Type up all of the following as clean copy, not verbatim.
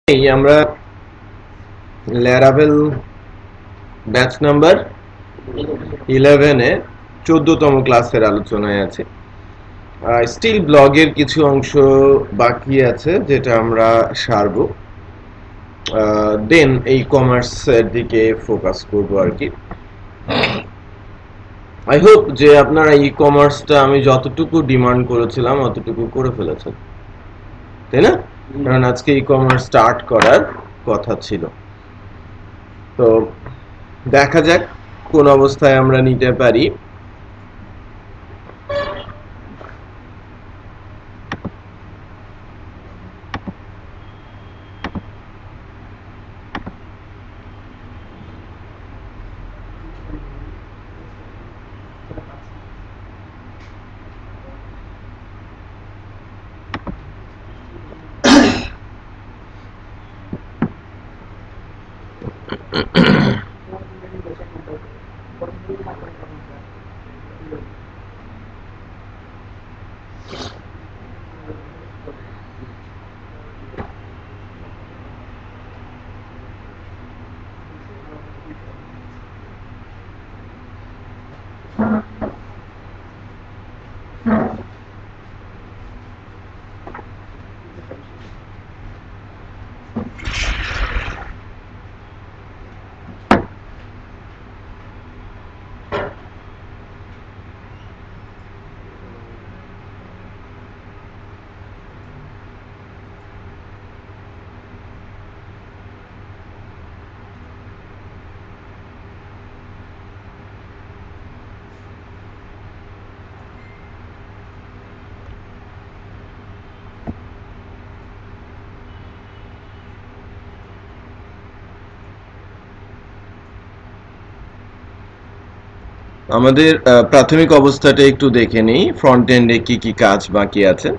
এই আমরা ল্যারাভেল batch number 11 এ 14তম ক্লাসের আলোচনায় আছে। স্টিল ব্লগের কিছু অংশ বাকি আছে যেটা আমরা সারব, দেন এই কমার্সের দিকে ফোকাস করব আর কি। আই হোপ যে আপনারা ই কমার্সটা আমি যতটুকু ডিমান্ড করেছিলাম অতটুকু করে ফেলেছেন, তাই না? কারণ আজকে ই কমার্স স্টার্ট করার কথা ছিল। তো দেখা যাক কোন অবস্থায় আমরা নিতে পারি। আমাদের প্রাথমিক অবস্থাটা একটু দেখে নেই, ফ্রন্ট এন্ডে কি কি কাজ বাকি আছে।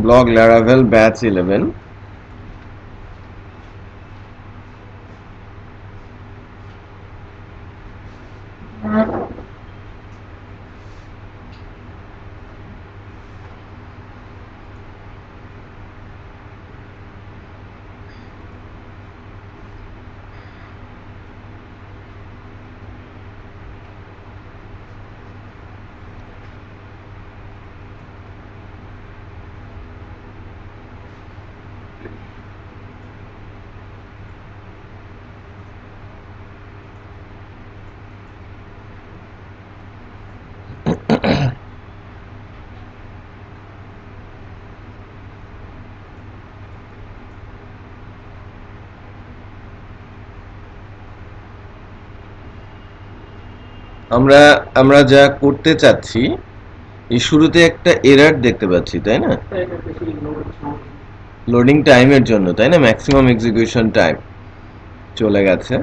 Blog Laravel batch 11। আমরা যা করতে চাচ্ছি, এই শুরুতে একটা এরর দেখতে পাচ্ছি, তাই না? লোডিং টাইমের জন্য, তাই না? ম্যাক্সিমাম এক্সিকিউশন টাইম চলে গেছে।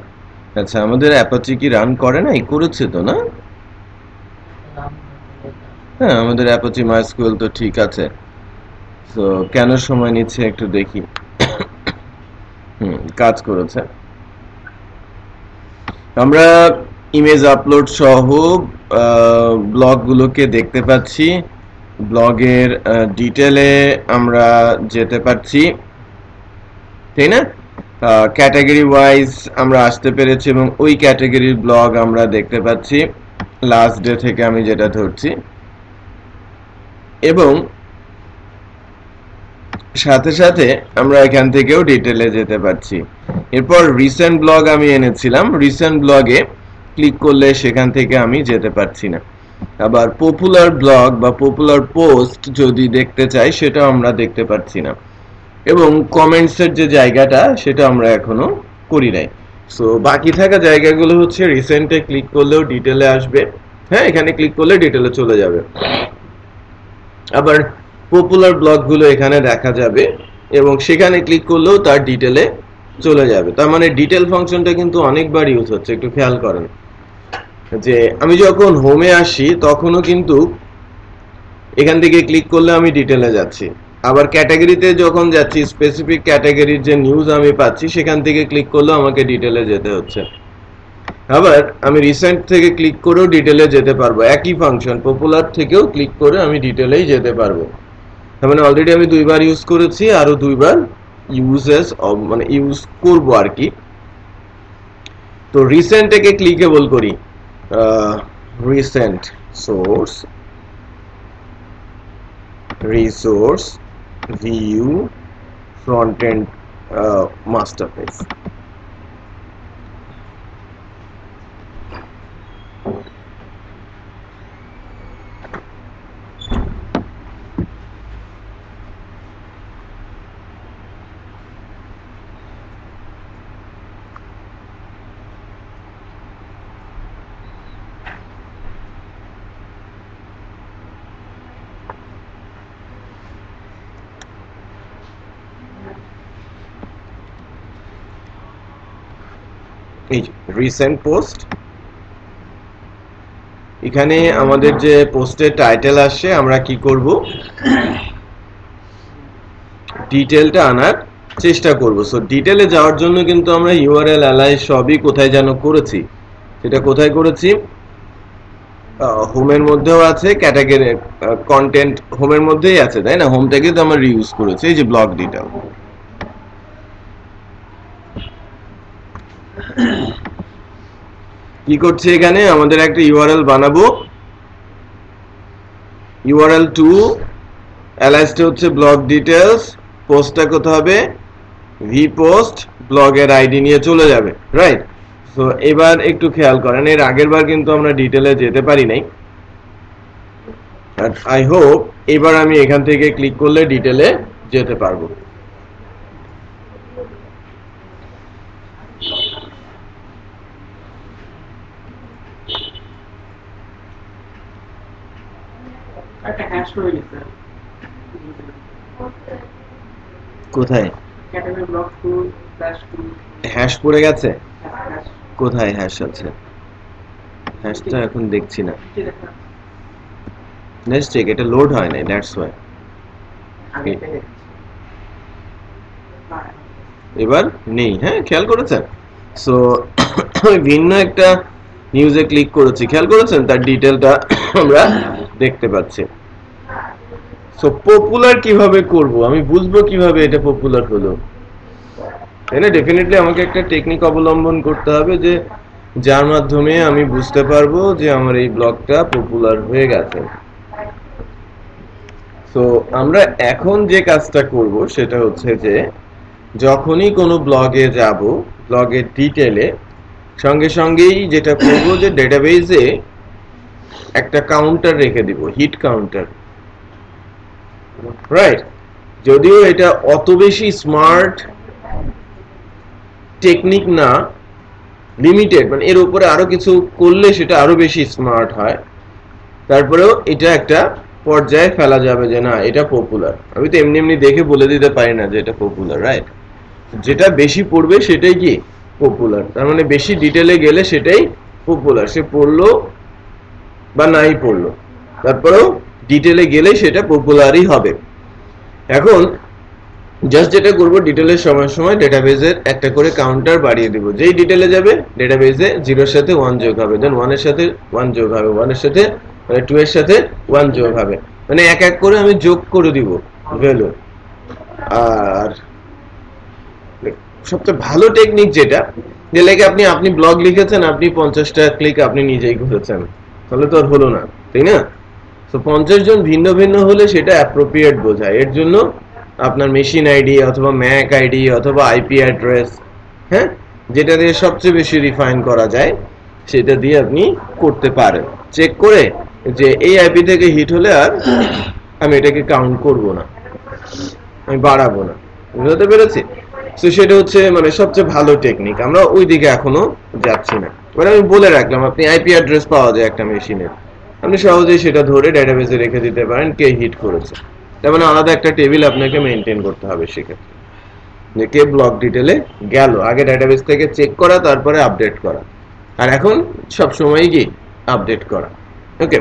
আচ্ছা, আমাদের অ্যাপাচি কি রান করে না? করেছে তো, না? হ্যাঁ, আমাদের অ্যাপাচি মাইস্কুয়েল তো ঠিক আছে। তো কেন সময় নিচ্ছে একটু দেখি। কাজ করেছে। আমরা ইমেজ আপলোড সহ ব্লগগুলোকে দেখতে পাচ্ছি। ব্লগের ডিটেলে আমরা যেতে পারছি, তাই না? ক্যাটাগরি ওয়াইজ আমরা আসতে পেরেছি এবং ওই ক্যাটাগরির ব্লগ আমরা দেখতে পাচ্ছি লাস্ট ডে থেকে, আমি যেটা ধরছি। এবং সাথে সাথে আমরা এখান থেকেও ডিটেলে যেতে পারছি। এরপর রিসেন্ট ব্লগ আমি এনেছিলাম, রিসেন্ট ব্লগে ক্লিক করলে সেখান থেকে আমি যেতে পারছি না। আবার পপুলার ব্লগ বা পপুলার পোস্ট যদি দেখতে চাই সেটাও আমরা দেখতে পাচ্ছি না। এবং কমেন্টসের যে জায়গাটা সেটা আমরা এখনো করি নাই। সো বাকি থাকা জায়গাগুলো হচ্ছে রিসেন্টে ক্লিক করলেও ডিটেলে আসবে। হ্যাঁ, এখানে ক্লিক করলে ডিটেলে চলে যাবে। আবার পপুলার ব্লগগুলো এখানে দেখা যাবে এবং সেখানে ক্লিক করলেও তার ডিটেলে চলে যাবে। তার মানে ডিটেল ফাংশনটা কিন্তু অনেকবার ইউজ হচ্ছে, একটু খেয়াল করেন। যে আমি যখন হোমে আসি তখনও কিন্তু এখান থেকে ক্লিক করলে আমি ডিটেলে যাচ্ছি, আবার ক্যাটাগরিতে যখন যাচ্ছি স্পেসিফিক ক্যাটাগরির যে নিউজ আমি পাচ্ছি সেখান থেকে ক্লিক করলেও আমাকে ডিটেলে যেতে হচ্ছে। আবার আমি রিসেন্ট থেকে ক্লিক করেও ডিটেলে যেতে পারবো, একই ফাংশন পপুলার থেকেও ক্লিক করে আমি ডিটেলেই যেতে পারবো। তার মানে অলরেডি আমি দুইবার ইউজ করেছি, আরো দুইবার মানে ইউজ করবো আর কি। তো রিসেন্ট থেকে ক্লিকেবল করি, recent resource view front end master page. এই রিসেন্ট পোস্ট, এখানে আমাদের যে পোস্টের টাইটেল আসছে আমরা কি করব, ডিটেলটা আনার চেষ্টা করব। সো ডিটেলে যাওয়ার জন্য কিন্তু আমরা ইউআরএল অ্যালাই সবই কোথায় যেন করেছি, সেটা কোথায় করেছি, হোমের মধ্যেও আছে, ক্যাটাগরি কন্টেন্ট হোমের মধ্যেই আছে, তাই না? হোম থেকে তো আমরা রিউজ করেছি, এই যে ব্লগ ডিটেল। কি করছি এখানে, আমাদের একটা ইউআরএল বানাবো, ইউআরএল টু অ্যালাইসটা হচ্ছে ব্লগ ডিটেলস, পোস্টটা কোথায় হবে, ভি পোস্ট, ব্লগের আইডি নিয়ে চলে যাবে, রাইট? সো এবার একটু খেয়াল করেন, এর আগের বার কিন্তু আমরা ডিটেলে যেতে পারি নাই, আই হোপ এবার আমি এখান থেকে ক্লিক করলে ডিটেলে যেতে পারবো। কোথায় হ্যাশ পড়ে গেছে? কোথায় হ্যাশ আছে? হ্যাশটা এখন দেখছি না। নেক্সট চেক, এটা লোড হয় নাই, দ্যাটস ওয়াই। এবার নেই, হ্যাঁ খেয়াল করেছেন? সো ভিন্ন একটা নিউজে ক্লিক করেছি, খেয়াল করেছেন তার ডিটেলটা আমরা দেখতে পাচ্ছি। সো পপুলার কিভাবে করব, আমি বুঝবো কিভাবে এটা পপুলার হলো, তাই না? ডেফিনেটলি আমাকে একটা টেকনিক অবলম্বন করতে হবে যে যার মাধ্যমে আমি বুঝতে পারবো যে আমার এই ব্লগটা পপুলার হয়ে গেছে। সো আমরা এখন যে কাজটা করব সেটা হচ্ছে যে যখনই কোনো ব্লগে যাব, ব্লগের ডিটেলে সঙ্গে সঙ্গেই যেটা করব যে ডেটাবেজে একটা কাউন্টার রেখে দিব, হিট কাউন্টার, রাইট? যদিও এটা অত বেশি স্মার্ট টেকনিক না, লিমিটেড, মানে এর উপরে আরো কিছু করলে সেটা আরো বেশি স্মার্ট হয়, তারপরেও এটা একটা পর্যায়ে ফেলা যাবে যে না এটা পপুলার। আমি তো এমনি এমনি দেখে বলে দিতে পারি না যে এটা পপুলার, রাইট? যেটা বেশি পড়বে সেটাই কি পপুলার, তার মানে বেশি ডিটেলে গেলে সেটাই পপুলার, সে পড়লো বা নাই পড়লো, তারপরেও ডিটেলে গেলে সেটা পপুলারই হবে। এখন জাস্ট যেটা করবো, ডিটেলের সময় সময় ডেটাবেজের একটা করে কাউন্টার বাড়িয়ে দিব, যেই ডিটেলে যাবে ডেটাবেজে 0-এর সাথে 1 যোগ হবে, দেন 1-এর সাথে 1 যোগ হবে, 1-এর সাথে মানে 2-এর সাথে 1 যোগ হবে, মানে এক এক করে আমি যোগ করে দিব ভ্যালু। আর সবচেয়ে ভালো টেকনিক যেটা, যে লেগে আপনি ব্লগ লিখেছেন, আপনি 50টা ক্লিক আপনি নিজেই করেছেন, তাহলে তো আর হলো না, তাই না? তো 50 জন ভিন্ন ভিন্ন হলে সেটা অ্যাপ্রোপ্রিয়েট বোঝায়। এর জন্য আপনার মেশিন আইডি অথবা ম্যাক আইডি অথবা আইপি অ্যাড্রেস, হ্যাঁ, যেটা দিয়ে সবচেয়ে বেশি রিফাইন করা যায় সেটা দিয়ে আপনি করতে পারেন, চেক করে যে এই আইপি থেকে হিট হলে আর আমি এটাকে কাউন্ট করব না, আমি বাড়াবো না, বুঝতে পেরেছি? তো সেটা হচ্ছে মানে সবচেয়ে ভালো টেকনিক, আমরা ওই দিকে এখনো যাচ্ছি না। মানে আমি বলে রাখলাম, আপনি আইপি অ্যাড্রেস পাওয়া যায় একটা মেশিনের, আপনি সহজেই সেটা ধরে ডেটাবেসে রেখে দিতে পারেন কে হিট করেছে, তার মানে আলাদা একটা টেবিল আপনাকে মেনটেন করতে হবে সেক্ষেত্রে, যে কে ব্লক ডিটেলে গেল, আগে ডেটাবেস থেকে চেক করা তারপরে আপডেট করা, আর এখন সব সময় কি আপডেট করা। ওকে,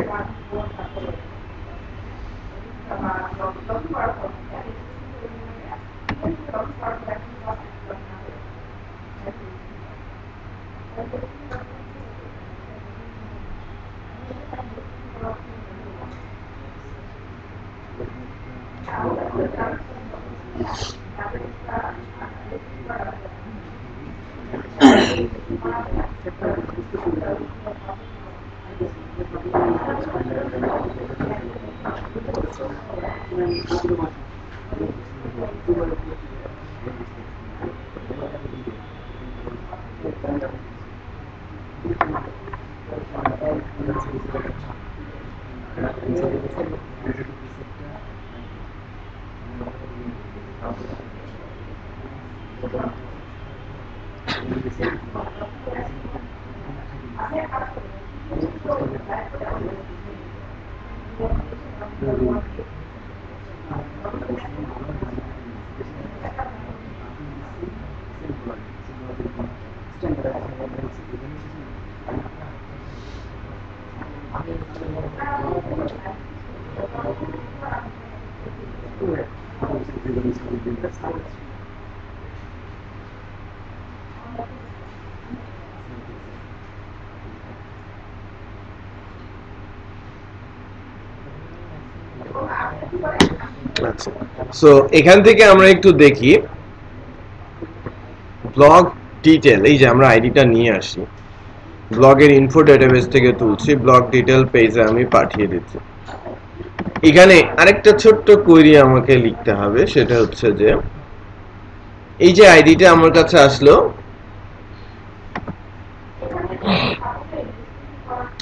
আচ্ছা, সো এখান থেকে আমরা একটু দেখি ব্লগ ডিটেল। এই যে আমরা আইডিটা নিয়ে আসি, ব্লগের ইনফো ডেটাবেস থেকে তুলছি, ব্লগ ডিটেল পেজে আমি পাঠিয়ে দিচ্ছি। এখানে আরেকটা ছোট্ট কোয়েরি আমাকে লিখতে হবে, সেটা হচ্ছে যে এই যে আইডিটা আমার কাছে আসলো,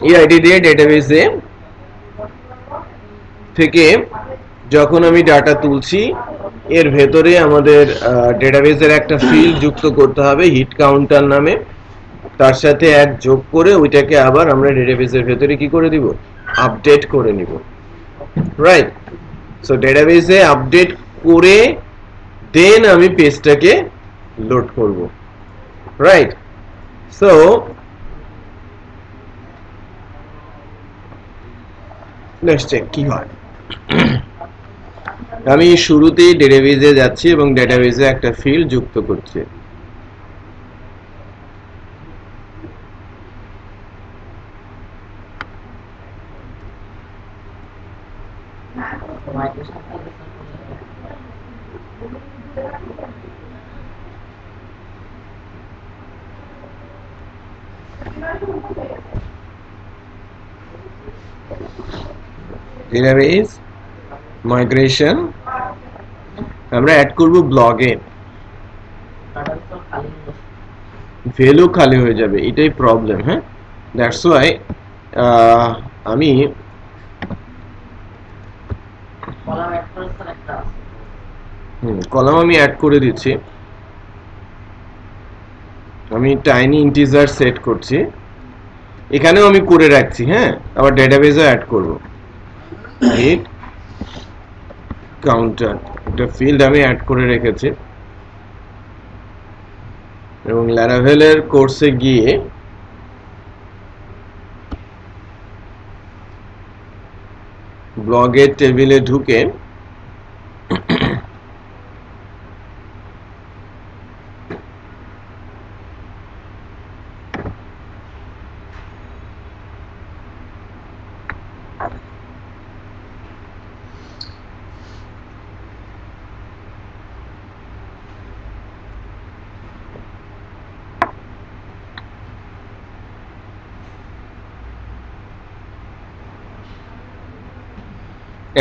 এই আইডি দিয়ে ডেটাবেসে থেকে যখন আমি ডাটা তুলছি, এর ভেতরে আমাদের ডেটাবেসের একটা ফিল্ড যুক্ত করতে হবে হিট কাউন্টার নামে, তার সাথে অ্যাড যোগ করে ওইটাকে আবার আমরা ডেটাবেসের ভেতরে কি করে দিব, আপডেট করে নিব, রাইট? সো ডেটাবেসে আপডেট করে দেন আমি পেজটাকে লোড করব, রাইট? সো লেটস চেক কি হয়। আমি শুরুতেই ডেটাবেসে যাচ্ছি এবং ডেটাবেসে একটা ফিল্ড যুক্ত করছি। ডেটাবেস মাইগ্রেশন আমরা অ্যাড করব ব্লগে, ভ্যালু খালি হয়ে যাবে, এটাই প্রবলেম। হ্যাঁ, দ্যাটস ওয়াই আমি কলাম আমি অ্যাড করে দিচ্ছি। আমি টাইনি ইন্টিজার সেট করছি, এখানেও আমি করে রাখছি। হ্যাঁ, আবার ডেটাবেসও অ্যাড করব। হিট কাউন্টার একটা ফিল্ড আমি অ্যাড করে রেখেছি এবং ল্যারাভেলের কোর্সে গিয়ে ব্লগের টেবিলে ঢুকে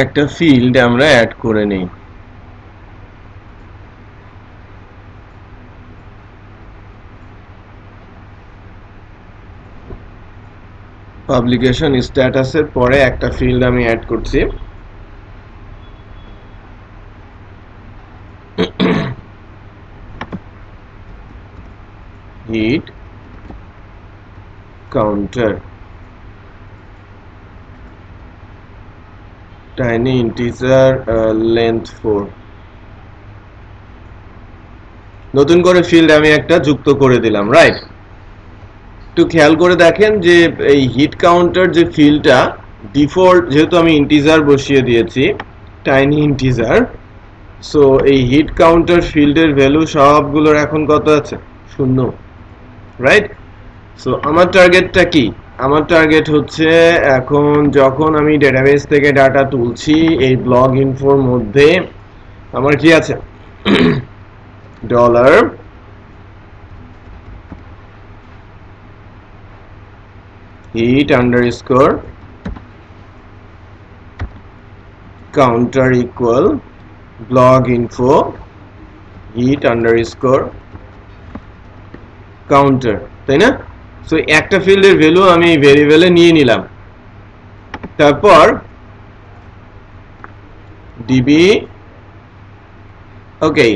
একটা ফিল্ড আমরা অ্যাড করে নেই। পাবলিকেশন স্ট্যাটাসের পরে একটা ফিল্ড আমি অ্যাড করছি, hit counter tiny integer length 4। নতুন করে ফিল্ড আমি একটা যুক্ত করে দিলাম, রাইট? একটু খেয়াল করে দেখেন যে এই হিট কাউন্টার যে ফিল্ডটা ডিফল্ট, যেহেতু আমি ইন্টিজার বসিয়ে দিয়েছি টাইনি ইন্টিজার, সো এই হিট কাউন্টার ফিল্ডের ভ্যালু সবগুলোর এখন কত আছে? 0, রাইট? সো আমার টার্গেটটা কি? আমার টার্গেট হচ্ছে এখন যখন আমি ডেটাবেস থেকে ডাটা তুলছি এই ব্লগ ইনফোর মধ্যে আমার কি আছে dollar hit underscore counter equal blog info hit underscore counter, তাই না? সো একটা ফিল্ডের ভ্যালু আমি ভেরিয়েবলে নিয়ে নিলাম, তারপর ডিবি ওকে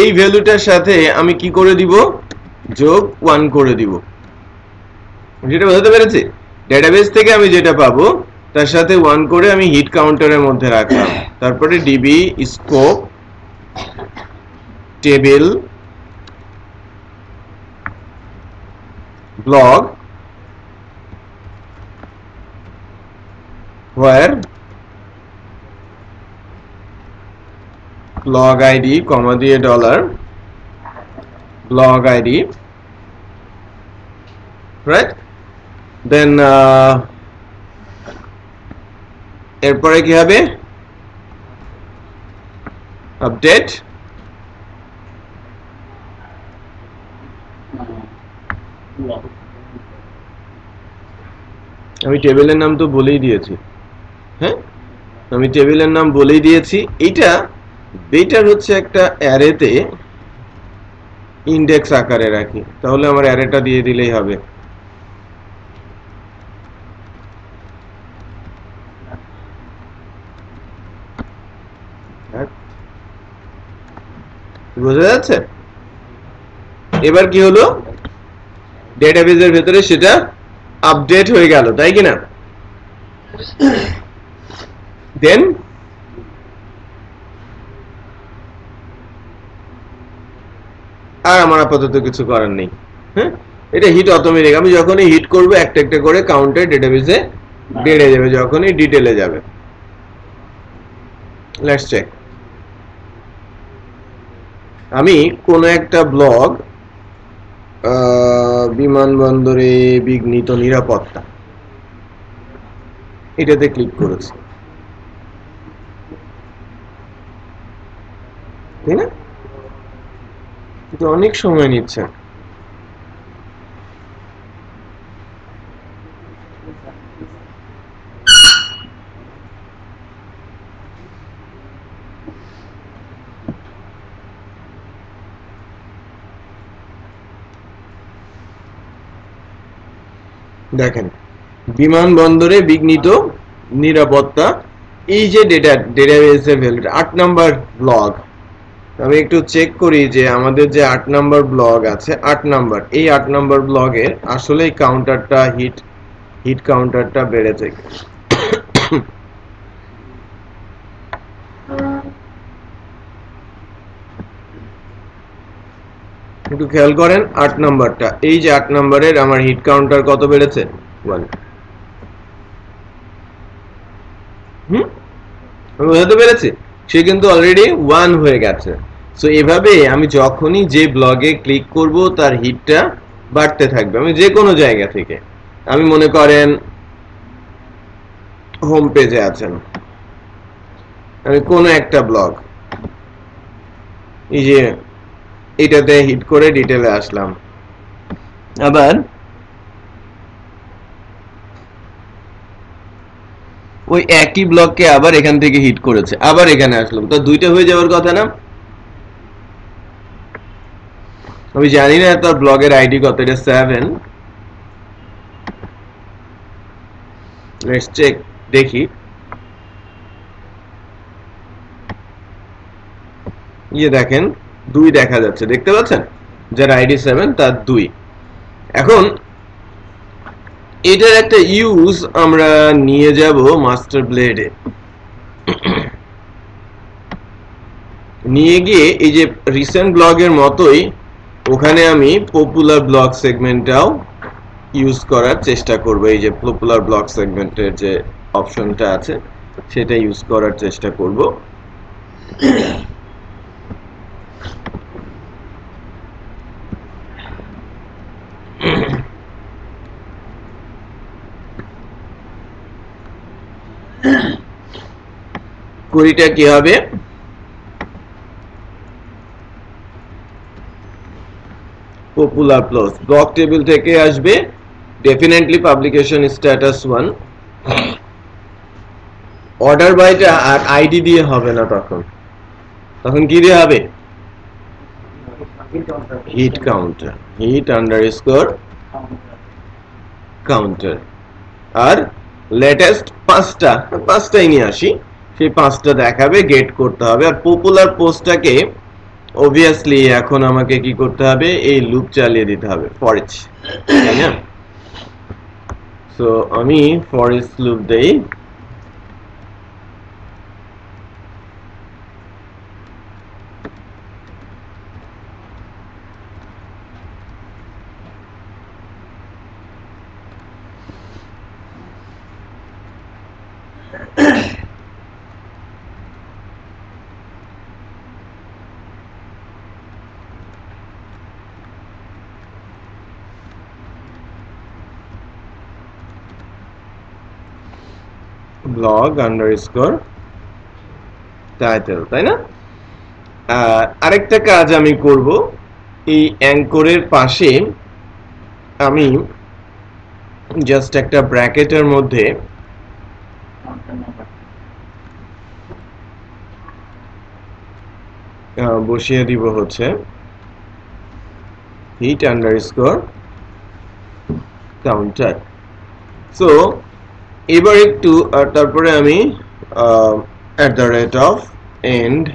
এই ভ্যালুটার সাথে আমি কি করে দিব, যোগ 1 করে দিব। যেটা বোঝাতে পেরেছি, ডেটাবেস থেকে আমি যেটা পাবো তার সাথে 1 করে আমি হিট কাউন্টারের মধ্যে রাখলাম, তারপরে DB scope table blog where blog id কমা দিয়ে dollar blog id, right? then এরপরে কি হবে, আপডেট আমি টেবিলের নাম তো বলেই দিয়েছি, হ্যাঁ আমি টেবিলের নাম বলেই দিয়েছি। এইটা বেটার হচ্ছে একটা অ্যারেতে ইন্ডেক্স আকারে রাখি, তাহলে আমার অ্যারেটা দিয়ে দিলেই হবে। বোঝা যাচ্ছে? এবার কি হলো, ডেটাবেজের ভেতরে সেটা আপডেট হয়ে গেল, তাই কি না? দেন আর আমার আপাতত কিছু করার নেই, হ্যাঁ এটা হিট অটোমেটিক, আমি যখনই হিট করব একটা একটা করে কাউন্টার ডেটাবেসে বেড়ে যাবে যখনই ডিটেলে যাবে। লেটস চেক, আমি কোন একটা ব্লগ বিমানবন্দরে বিঘ্নিত নিরাপত্তা এটাতে ক্লিক করেছি, তাই না? কিন্তু অনেক সময় নিচ্ছে। দেখেন বিমানবন্দরে বিঘ্নিত নিরাপত্তা, এই যে ডেটাবেসের ভ্যালুটা 8 নাম্বার ব্লগ। আমি একটু চেক করি যে আমাদের যে 8 নাম্বার ব্লগ আছে, 8 নাম্বার, এই 8 নাম্বার ব্লগের আসলে কাউন্টারটা হিট কাউন্টারটা বেড়েছে। একটু খেয়াল করেন 8 নাম্বারটা, এই যে 8 নাম্বারের আমার হিট কাউন্টার কত বেড়েছে, 1। বুঝতে পেরেছি, সে কিন্তু অলরেডি 1 হয়ে গেছে। সো এভাবে আমি যখনই যে ব্লগে ক্লিক করব তার হিটটা বাড়তে থাকবে, আমি যে কোনো জায়গা থেকে। আমি মনে করেন হোম পেজে আছেন, আমি কোনো একটা ব্লগ এই যে এটাতে হিট করে ডিটেলে আসলাম, আবার ওই একই ব্লককে আবার এখান থেকে হিট করেছে, আবার এখানে আসলাম, তো দুইটা হয়ে যাওয়ার কথা না? আমি জানি না তার ব্লগের আইডি কত, এটা 7। লেটস চেক, দেখি ইয়ে দেখেন 2 দেখা যাচ্ছে, দেখতে পাচ্ছেন যার আইডি 7 তার 2। এখন এটার একটা ইউজ আমরা নিয়ে যাব মাস্টার ব্লেডে, নিয়ে গিয়ে এই যে রিসেন্ট ব্লগের মতোই ওখানে আমি পপুলার ব্লগ সেগমেন্টটাও ইউজ করার চেষ্টা করব। এই যে পপুলার ব্লগ সেগমেন্টের যে অপশনটা আছে সেটা ইউজ করার চেষ্টা করব। কুড়িটা কি হবে পপুলার প্লস ব্লক টেবিল থেকে আসবে ডেফিনেটলি পাবলিকেশন স্ট্যাটাস 1 অর্ডার বাইটা আর আইডি দিয়ে হবে না তখন তখন কি দিয়ে হবে hit counter hit underscore counter আর লেটেস্ট পাঁচটাই নিয়ে আসি সেই পাঁচটা দেখাবে গেট করতে হবে আর পপুলার পোস্টটাকে obviously এখন আমাকে কি করতে হবে এই লুপ চালিয়ে দিতে হবে for each তাই না সো আমি for each লুপ দেই blog underscore title তাই না আরেকটা কাজ আমি করব এই অ্যাঙ্করের পাশে আমি জাস্ট একটা ব্র্যাকেটের মধ্যে বসিয়ে দিব হচ্ছে হিট আন্ডারস্কোর কাউন্টার সো এবার একটু তারপরে আমি @of end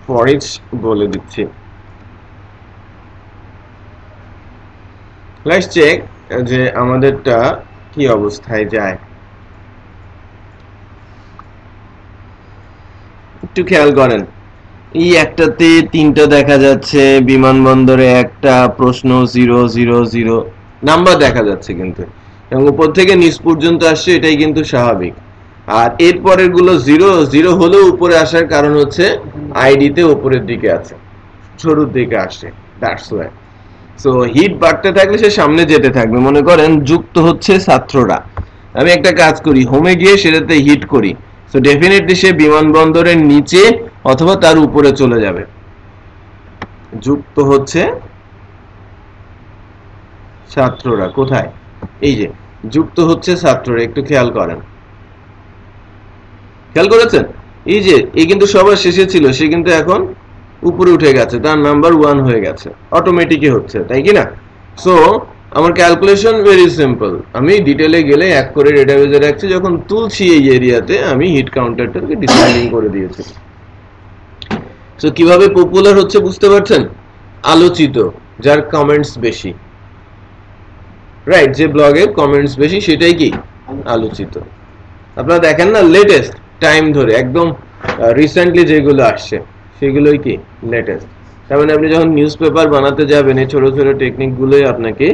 for each বলে দিচ্ছি লেটস চেক যে আমাদেরটা কি অবস্থায় যায় একটু খেয়াল করেন এই একটাতে তিনটা দেখা যাচ্ছে বিমানবন্দরে একটা প্রশ্ন 000 নাম্বার দেখা যাচ্ছে কিন্তু এবং উপর থেকে নিচ পর্যন্ত আসছে এটাই কিন্তু স্বাভাবিক আর এর পরের গুলো 0 হলেও উপরে আসার কারণ হচ্ছে আইডি তে উপরের দিকে আছে শুরুর দিকে আসে দ্যাটস ওয়াই সো হিট বাড়তে থাকলে সে সামনে যেতে থাকবে মনে করেন যুক্ত হচ্ছে ছাত্ররা আমি একটা কাজ করি হোমে গিয়ে সেটাতে হিট করি সো ডেফিনেটলি সে বিমানবন্দরের নিচে অথবা তার উপরে চলে যাবে যুক্ত হচ্ছে ছাত্ররা কোথায় এই যে যুক্ত হচ্ছে ছাত্ররা একটু খেয়াল করেন খেয়াল করেছেন এই যে এই কিন্তু সবার শেষে ছিল সে কিন্তু এখন উপরে উঠে গেছে তার নাম্বার 1 হয়ে গেছে অটোমেটিকই হচ্ছে তাই কি না সো আমার ক্যালকুলেশন ভেরি সিম্পল আমি ডিটেইলে গেলে এক করে ডেটাবেজে রাখছি যখন তুলছি এই এরিয়াতে আমি হিট কাউন্টারটাকে ডিসাইডিং করে দিয়েছি সো কিভাবে পপুলার হচ্ছে বুঝতে পারছেন আলোচিত যার কমেন্টস বেশি রাইট যে ব্লগের কমেন্টস বেশি সেটাই কি আলোচিত আপনারা দেখেন না লেটেস্ট টাইম ধরে একদম রিসেন্টলি যেগুলো আসছে সেগুলোই কি লেটেস্ট তার মানে আপনি যখন নিউজপেপার বানাতে যাবেন এই ছোট ছোট টেকনিক গুলোই আপনাকে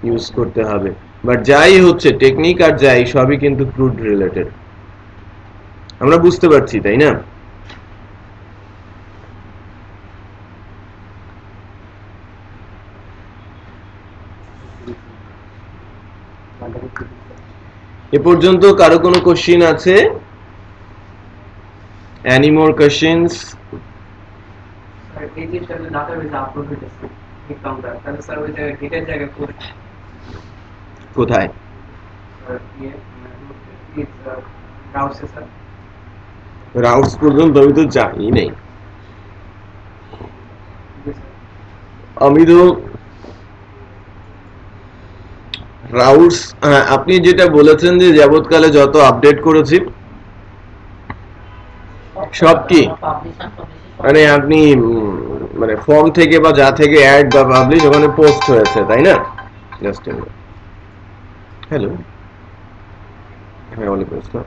ইউজ করতে হবে বাট যাই হচ্ছে টেকনিক আর যাই সবই কিন্তু ক্রুড রিলেটেড আমরা বুঝতে পারছি তাই না এ পর্যন্ত কারো কোনো কোশ্চেন আছে any more questions এই যে স্যার ডাটাবেস আপলোড হয়েছে হিট কাউন্টার তাহলে স্যার ওই জায়গায় হিটের জায়গায় কোথায় রাউটসে স্যার রাউটস পর্যন্ত আমি তো জানি নাই আমি তো রাউটস আপনি যেটা বলেছেন যে যাবতকালে যত আপডেট করেছি সব কি মানে আপনি মানে ফর্ম থেকে বা যা থেকে অ্যাড বা পাবলিশ ওখানে পোস্ট হয়েছে তাই না জাস্ট হ্যালো হ্যাঁ ওয়ালাইকুম আসসালাম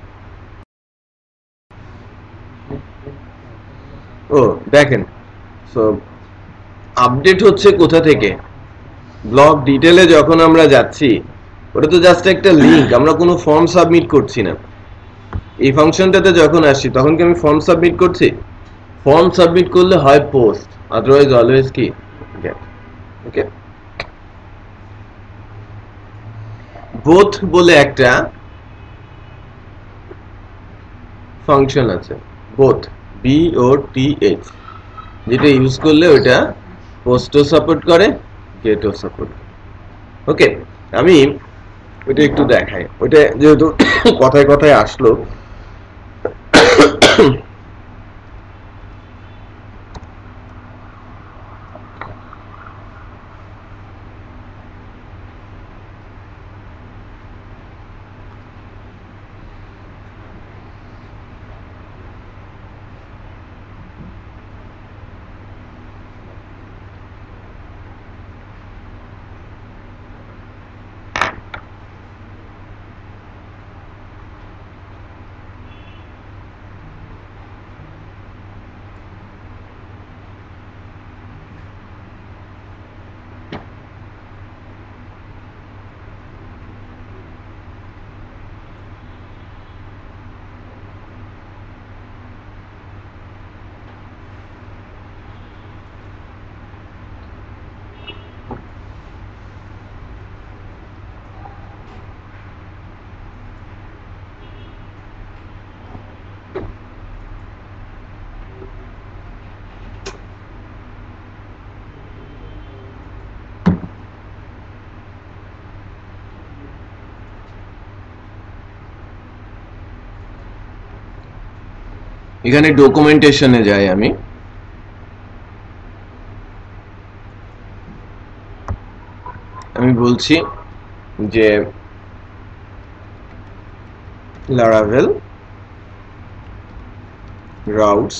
ও দেখেন সো আপডেট হচ্ছে কোথা থেকে ব্লগ ডিটেইলে যখন আমরা যাচ্ছি ওটা তো জাস্ট একটা লিংক আমরা কোনো ফর্ম সাবমিট করছি না এই ফাংশনটাতে যখন আসি তখন কি আমি ফর্ম সাবমিট করছি ফর্ম সাবমিট করলে হয় পোস্ট আদারওয়াইজ অলওয়েজ কি গেট ওকে বোথ বলে একটা ফাংশন আছে, বোথ BOTH, যেটা ইউজ করলে ওটা পোস্টও সাপোর্ট করে, গেটও সাপোর্ট করে। ওকে, আমি ওটা একটু দেখাই, ওটা যেহেতু কথায় কথায় আসলো। এখানে ডকুমেন্টেশনে যাই, আমি বলছি যে Laravel routes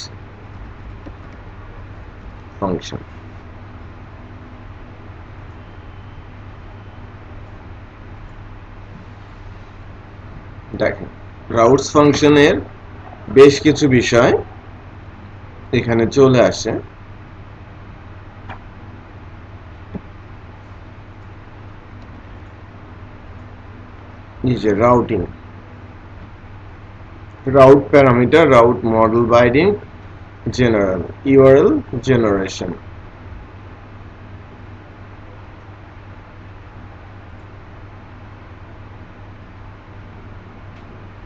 function, দেখেন routes ফাংশনের বেশ কিছু বিষয় এখানে চলে আসে। এই যে routing, route parameter, route model binding, general, URL generation,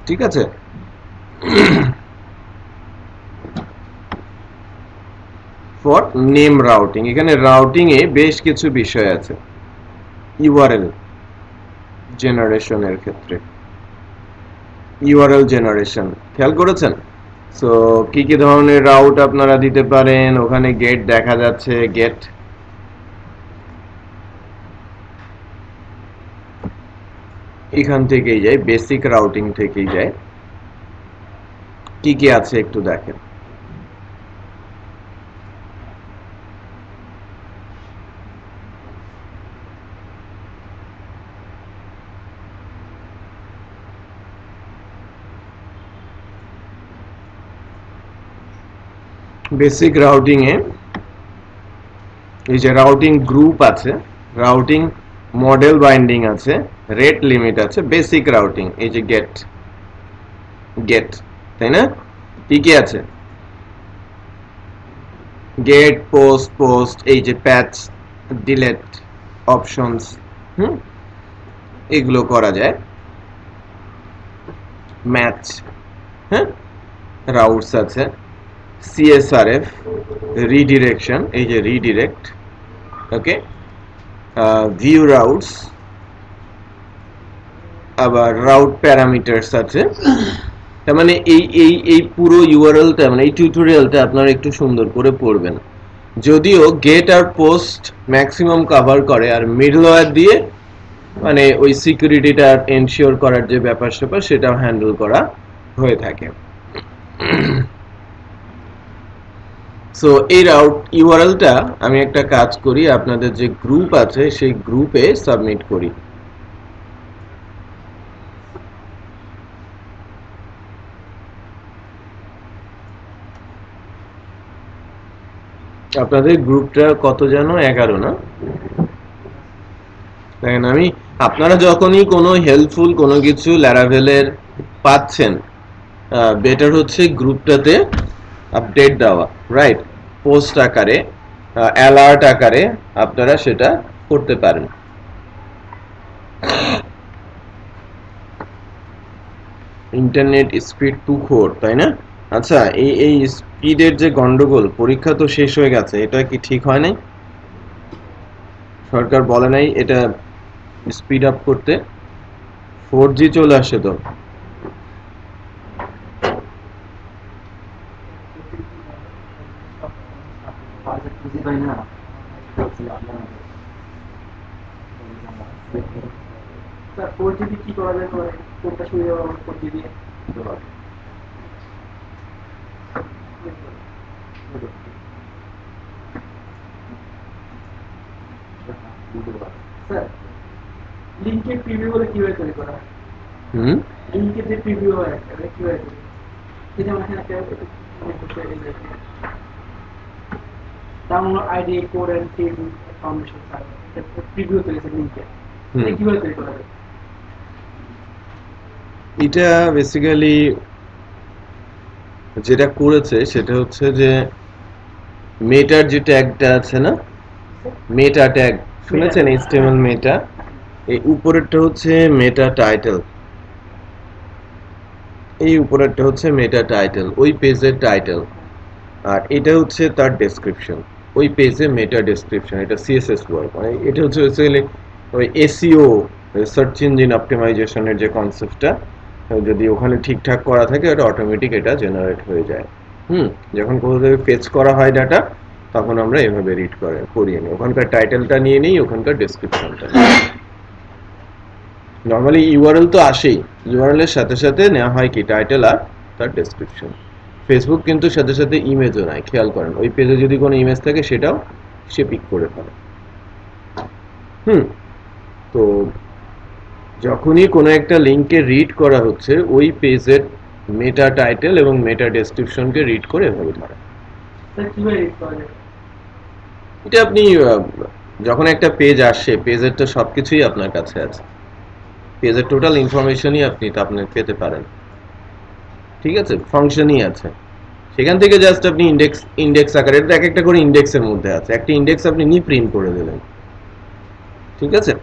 ঠিক আছে। ফর নেম রাউটিং, এখানে রাউটিং এ বেশ কিছু বিষয় আছে। URL জেনারেশনের ক্ষেত্রে URL জেনারেশন খেয়াল করেছেন? সো কি কি ধরনের রাউট আপনারা দিতে পারেন, ওখানে গেট দেখা যাচ্ছে, গেট এখান থেকেই যায়, বেসিক রাউটিং থেকেই যায়। কি কি আছে একটু দেখেন। বেসিক রাউটিং এ এই যে রাউটিং গ্রুপ আছে, রাউটিং মডেল বাইন্ডিং আছে, রেট লিমিট আছে, বেসিক রাউটিং এই যে গেট, তাই না? কি কি আছে? গেট, পোস্ট, এই যে প্যাচ, ডিলেট অপশনস, এগুলো করা যায়। ম্যাচ, হ্যাঁ, রাউটস আছে, CSRF, রিডিরেকশন, এই যে রিডিরেক্ট, ওকে, ভিউ রাউটস, আবার রাউট প্যারামিটারস আছে। তার মানে এই পুরো ইউআরএলটা, মানে এই টিউটোরিয়ালটা আপনারা একটু সুন্দর করে পড়বেন। যদিও গেট আর পোস্ট ম্যাক্সিমাম কভার করে, আর মিডলওয়্যার দিয়ে মানে ওই সিকিউরিটিটা এনশিওর করার যে ব্যাপার স্যাপার সেটাও হ্যান্ডেল করা হয়ে থাকে। সো এই রাউট ইউআরএলটা আমি একটা কাজ করি, আপনাদের যে গ্রুপ আছে সেই গ্রুপে সাবমিট করি। আপনাদের গ্রুপটা কত যেন, 11 না? দেখেন, আমি আপনারা যখনই কোনো হেল্পফুল কোনো কিছু ল্যারাভেলের পাচ্ছেন, বেটার হচ্ছে গ্রুপটাতে আপডেট দেওয়া, রাইট? পোস্ট আকারে, অ্যালার্ট আকারে আপনারা সেটা করতে পারেন। ইন্টারনেট স্পিড তুখোর, তাই না? আচ্ছা, এই স্পিডের যে গন্ডগোল, পরীক্ষা তো শেষ হয়ে গেছে, এটা কি ঠিক হয় নাই? সরকার বলে নাই এটা স্পিড আপ করতে? 4G চলে আসে তো। স্যার 4GB কি করা যায়, কোনটা সুবিধা হবে 4GB? স্যার লিংকের প্রিভিউ বলে কিভাবে তৈরি করা হয়? লিংকের যে প্রিভিউ হয় এটা কিভাবে তৈরি করা হয়? এই যেমন এখানে একটা download ID code end team foundation server, এটা প্রিভিউ তৈরি করে লিংকের, এটা কিভাবে তৈরি করা যায়? এটা বেসিক্যালি যেটা করেছে সেটা হচ্ছে যে মেটার যে ট্যাগটা আছে না, মেটা ট্যাগ শুনেছেন? HTML মেটা, এই উপরেরটা হচ্ছে মেটা টাইটেল, এই উপরেরটা হচ্ছে মেটা টাইটেল, ওই পেজের টাইটেল, আর এটা হচ্ছে তার ডেসক্রিপশন, ওই পেজে মেটা ডেসক্রিপশন, এটা সিএসএস ওয়ার্ড, মানে এটা হচ্ছে বেসিক্যালি ওই এসইও, সার্চ ইঞ্জিন অপটিমাইজেশনের যে কনসেপ্টটা, যদি ওখানে ঠিকঠাক করা থাকে এটা অটোমেটিক এটা জেনারেট হয়ে যায়। যখন কোথাও থেকে ফেচ করা হয় ডাটা, তখন আমরা এভাবে রিড করিয়ে নিই, ওখানকার টাইটেলটা নিয়ে নিই, ওখানকার ডেসক্রিপশনটা। নর্মালি ইউআরএল তো আসেই, ইউআরএল এর সাথে সাথে নেওয়া হয় কি টাইটেল আর তার ডেসক্রিপশন। ফেসবুক কিন্তু সাথে সাথে ইমেজও নেয়, খেয়াল করেন, ওই পেজে যদি কোনো ইমেজ থাকে সেটাও সে পিক করে ফেলে। তো যখনই কোনো একটা লিঙ্কে রিড করা হচ্ছে, ওই পেজের মেটা টাইটেল এবং মেটা ডেসক্রিপশনকে রিড করে এভাবে ধরে। এটা আপনি যখন একটা পেজ আসে, পেজের তো সবকিছুই আপনার কাছে আছে, পেজের টোটাল ইনফরমেশনই আপনি পেতে পারেন, ঠিক আছে? ফাংশনই আছে, সেখান থেকে জাস্ট আপনি ইন্ডেক্স আকারে, এটা এক একটা করে ইন্ডেক্সের মধ্যে আছে, একটা ইন্ডেক্স আপনি নিয়ে প্রিন্ট করে দিলেন, ঠিক আছে?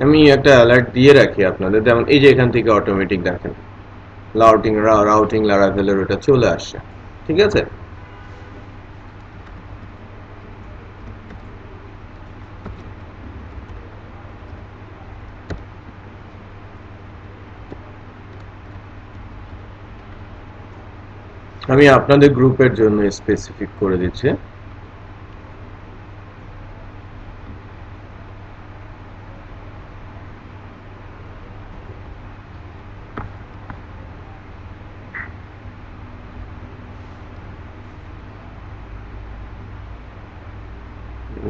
আমি একটা অ্যালার্ট দিয়ে রাখি আপনাদের, যেমন এই যে এখান থেকে অটোমেটিক দেখেন রাউটিং লারাভেলের ওটা চলে আসছে, ঠিক আছে? আমি আপনাদের গ্রুপের জন্য স্পেসিফিক করে দিচ্ছি।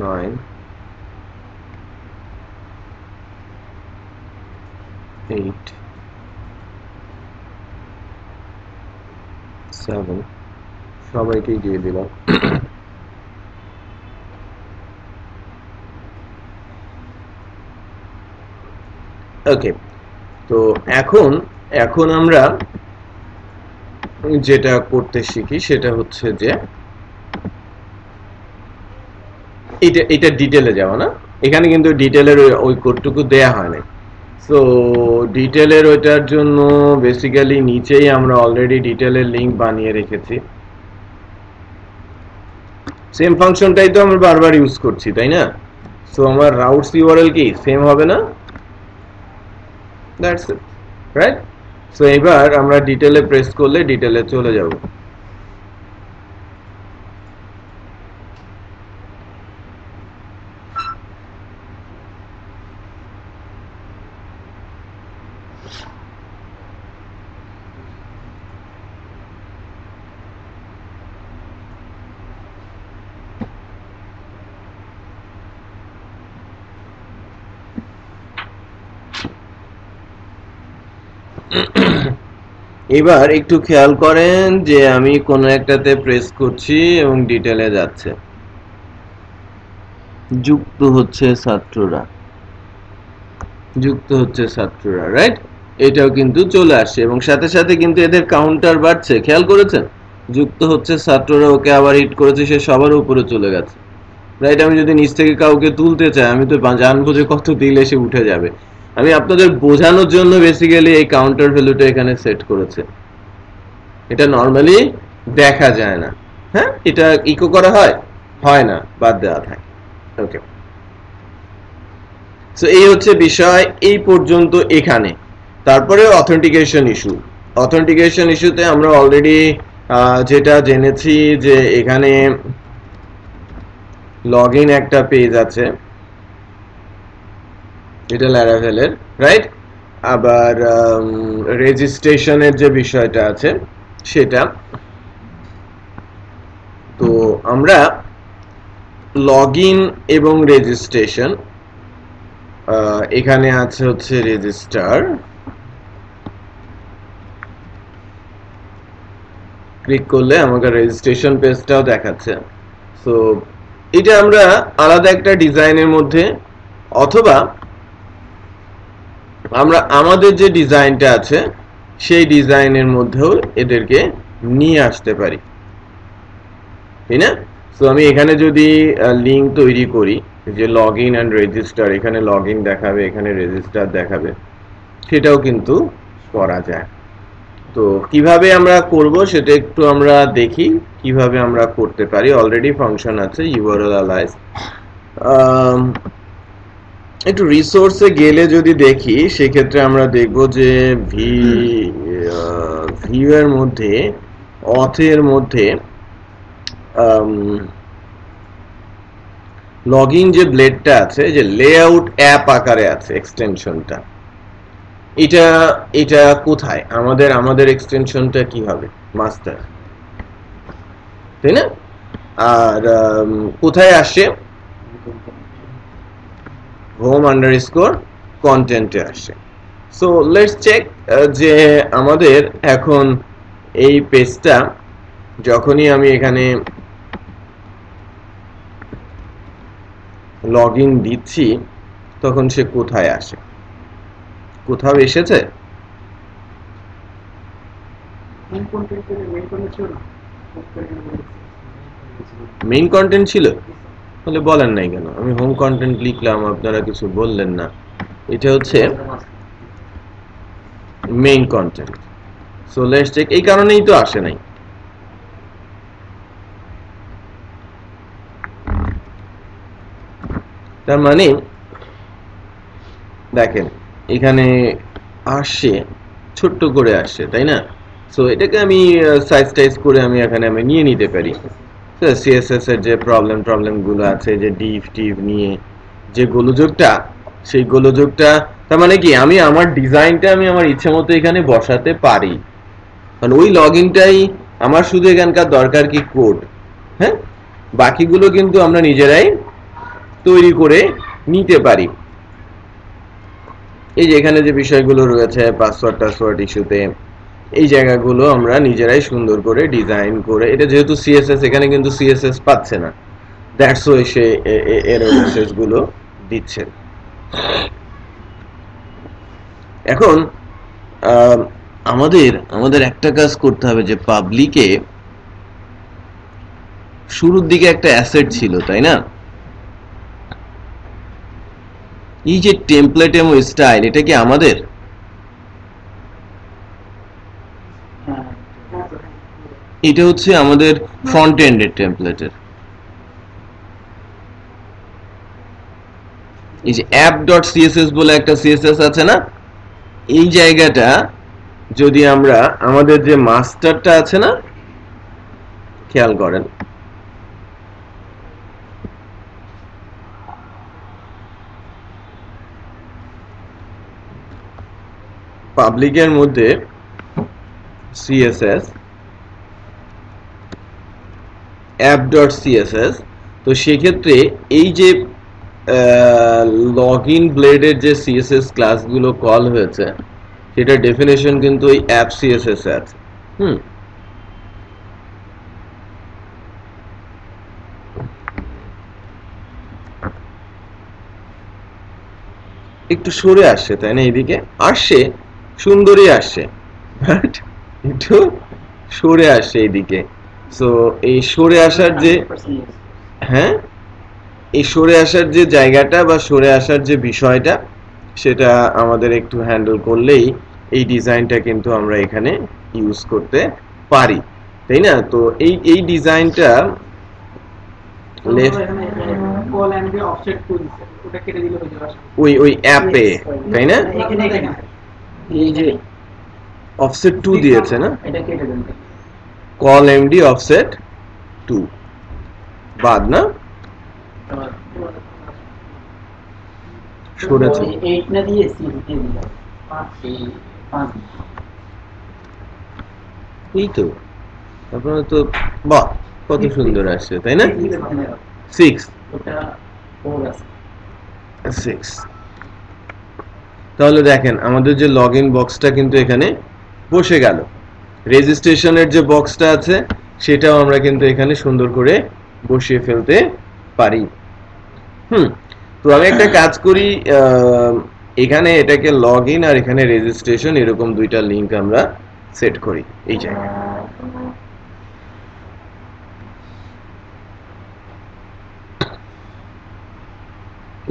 Nine, 8, 7, সবাইকেই দিয়ে দিলাম। ওকে, তো এখন আমরা যেটা করতে শিখি সেটা হচ্ছে যে এটা ডিটেলে যাওয়া না, এখানে কিন্তু ডিটেলের ওই কোডটুকু দেয়া হয় না। সো ডিটেলের ওইটার জন্য বেসিক্যালি নিচেই আমরা অলরেডি ডিটেলের লিংক বানিয়ে রেখেছি, সেম ফাংশনটাই তো আমরা বারবার ইউজ করছি, তাই না? সো আমার রাউটস ইউআরএল কি সেম হবে না? That's it, right? সো এবার আমরা ডিটেলে প্রেস করলে ডিটেলে চলে যাব। এবার একটু খেয়াল করেন যে আমি কোন একটাতে প্রেস করছি এবং ডিটেলে যাচ্ছে, যুক্ত হচ্ছে ছাত্ররা, রাইট? এটাও কিন্তু চলে আসছে এবং সাথে সাথে কিন্তু এদের কাউন্টার বাড়ছে, খেয়াল করেছেন? যুক্ত হচ্ছে ছাত্ররা, ওকে আবার হিট করেছে, সে সবার উপরে চলে গেছে, রাইট? আমি যদি নিচ থেকে কাউকে তুলতে চাই, আমি তো জানবো যে কত দিলে সে উঠে যাবে, আমি আপনাদের বোঝানোর জন্য বেসিক্যালি এই কাউন্টার ভ্যালুটা এখানে সেট করেছে। এটা নরমালি দেখা যায় না, হ্যাঁ, এটা ইকো করা হয় না, বাদ দেওয়া থাকে। ওকে, সো এই হচ্ছে বিষয় এই পর্যন্ত এখানে। তারপরে অথেন্টিকেশন ইস্যু। অথেন্টিকেশন ইস্যুতে আমরা অলরেডি যেটা জেনেছি যে এখানে লগইন একটা পেজ আছে, এটা ল্যারাভেলের, রাইট? আবার রেজিস্ট্রেশনের যে বিষয়টা আছে সেটা। তো আমরা লগইন এবং রেজিস্ট্রেশন, এখানে আছে হচ্ছে রেজিস্টার, ক্লিক করলে আমাকে রেজিস্ট্রেশন পেজটাও দেখাচ্ছে। সো এটা আমরা আলাদা একটা ডিজাইনের মধ্যে, অথবা আমরা আমাদের যে ডিজাইনটা আছে সেই ডিজাইনের মধ্যেও এদেরকে নিয়ে আসতে পারি, তাই না? সো আমি এখানে যদি লিঙ্ক তৈরি করি যে লগইন অ্যান্ড রেজিস্টার, এখানে লগইন দেখাবে, এখানে রেজিস্টার দেখাবে, সেটাও কিন্তু করা যায়। তো কিভাবে আমরা করব সেটা একটু আমরা দেখি কিভাবে আমরা করতে পারি। অলরেডি ফাংশন আছে ইউআরএল অ্যালাইজ। একটু রিসোর্সে গেলে যদি দেখি সেক্ষেত্রে আমরা দেখব যে ভিউ এর মধ্যে, অথের মধ্যে লগইন যে ব্লেডটা আছে, যে লেআউট অ্যাপ আকারে আছে এক্সটেনশনটা, এটা কোথায়? আমাদের এক্সটেনশনটা কি হবে? মাস্টার, তাই না? আর কোথায় আসে? হোম আন্ডারস্কোর কন্টেন্টে আসে। সো লেটস চেক যে আমাদের এখন এই পেজটা যখনই আমি এখানে লগইন দিচ্ছি তখন সে কোথায় আসে? কোথাও এসেছে? মেইন কন্টেন্ট ছিল, তাহলে বলেন নাই কেন? আমি হোম কন্টেন্ট লিখলাম, আপনারা কিছু বললেন না। এটা হচ্ছে main content. So let's check, এই কারণেই তো আসে নাই। তার মানে দেখেন এখানে আসে, ছোট্ট করে আসে, তাই না? সো এটাকে আমি সাইজ করে আমি এখানে নিয়ে নিতে পারি। সিএসএস এর যে প্রবলেম গুলো আছে, যে ডিভ টিভ নিয়ে যে গোলযোগটা, সেই গোলযোগটা, তার মানে কি আমি আমার ডিজাইনটা আমি আমার ইচ্ছে মতো এখানে বসাতে পারি। কারণ ওই লগইনটাই আমার, শুধু এখানকার দরকার কি কোড, হ্যাঁ, বাকিগুলো কিন্তু আমরা নিজেরাই তৈরি করে নিতে পারি। এই যে এখানে যে বিষয়গুলো রয়েছে, পাসওয়ার্ড ইস্যুতে, এই জায়গাগুলো আমরা নিজেরাই সুন্দর করে ডিজাইন করে, এটা যেহেতু সিএসএস, এখানে কিন্তু সিএসএস পাচ্ছে না, দ্যাটস ওয়াই সে এর মেসেজ গুলো দিচ্ছে। এখন আমাদের একটা কাজ করতে হবে, যে পাবলিকে শুরুর দিকে একটা অ্যাসেট ছিল, তাই না? এই যে টেমপ্লেট এবং স্টাইল, এটা কি আমাদের? এটা হচ্ছে আমাদের ফ্রন্ট এন্ডের টেমপ্লেটের। এই যে app.css বলে একটা সিএসএস আছে না, এই জায়গাটা যদি আমরা আমাদের যে মাস্টারটা আছে না, খেয়াল করেন, পাবলিকের মধ্যে সিএসএস app.css, তো সেক্ষেত্রে এই যে লগইন ব্লেডের যে সিএসএস ক্লাসগুলো কল হয়েছে, সেটা ডেফিনেশন কিন্তু এই অ্যাপ সিএসএস এ আছে। একটু সরে আসছে, তাই না? এইদিকে আসছে, সুন্দরই আসছে, বাট একটু সরে আসছে এইদিকে। সো এই সরে আসার যে, হ্যাঁ, এই সরে আসার যে জায়গাটা বা সরে আসার যে বিষয়টা, সেটা আমাদের একটু হ্যান্ডেল করলেই এই ডিজাইনটা কিন্তু আমরা এখানে ইউজ করতে পারি, তাই না? তো এই ডিজাইনটা ওই অ্যাপে, তাই না? এই যে অফসেট 2 দিয়েছে না, এটা কেটে দেন, কল এমডি অফসেট 2 বাদ না সরেছে, 8 না দিয়ে 6 দিয়ে দিলাম, 5 এই তো আপনারা তো বাহ কত সুন্দর আসছে, তাই না? 6 ওটা 4 আছে 6। তাহলে দেখেন আমাদের যে লগইন বক্সটা কিন্তু এখানে বসে গেল, রেজিস্ট্রেশনের যে বক্সটা আছে সেটাও আমরা কিন্তু এখানে সুন্দর করে বসিয়ে ফেলতে পারি। তো আমি একটা কাজ করি, এখানে এটাকে লগইন আর এখানে রেজিস্ট্রেশন এরকম দুইটা লিংক আমরা সেট করি এই জায়গায়।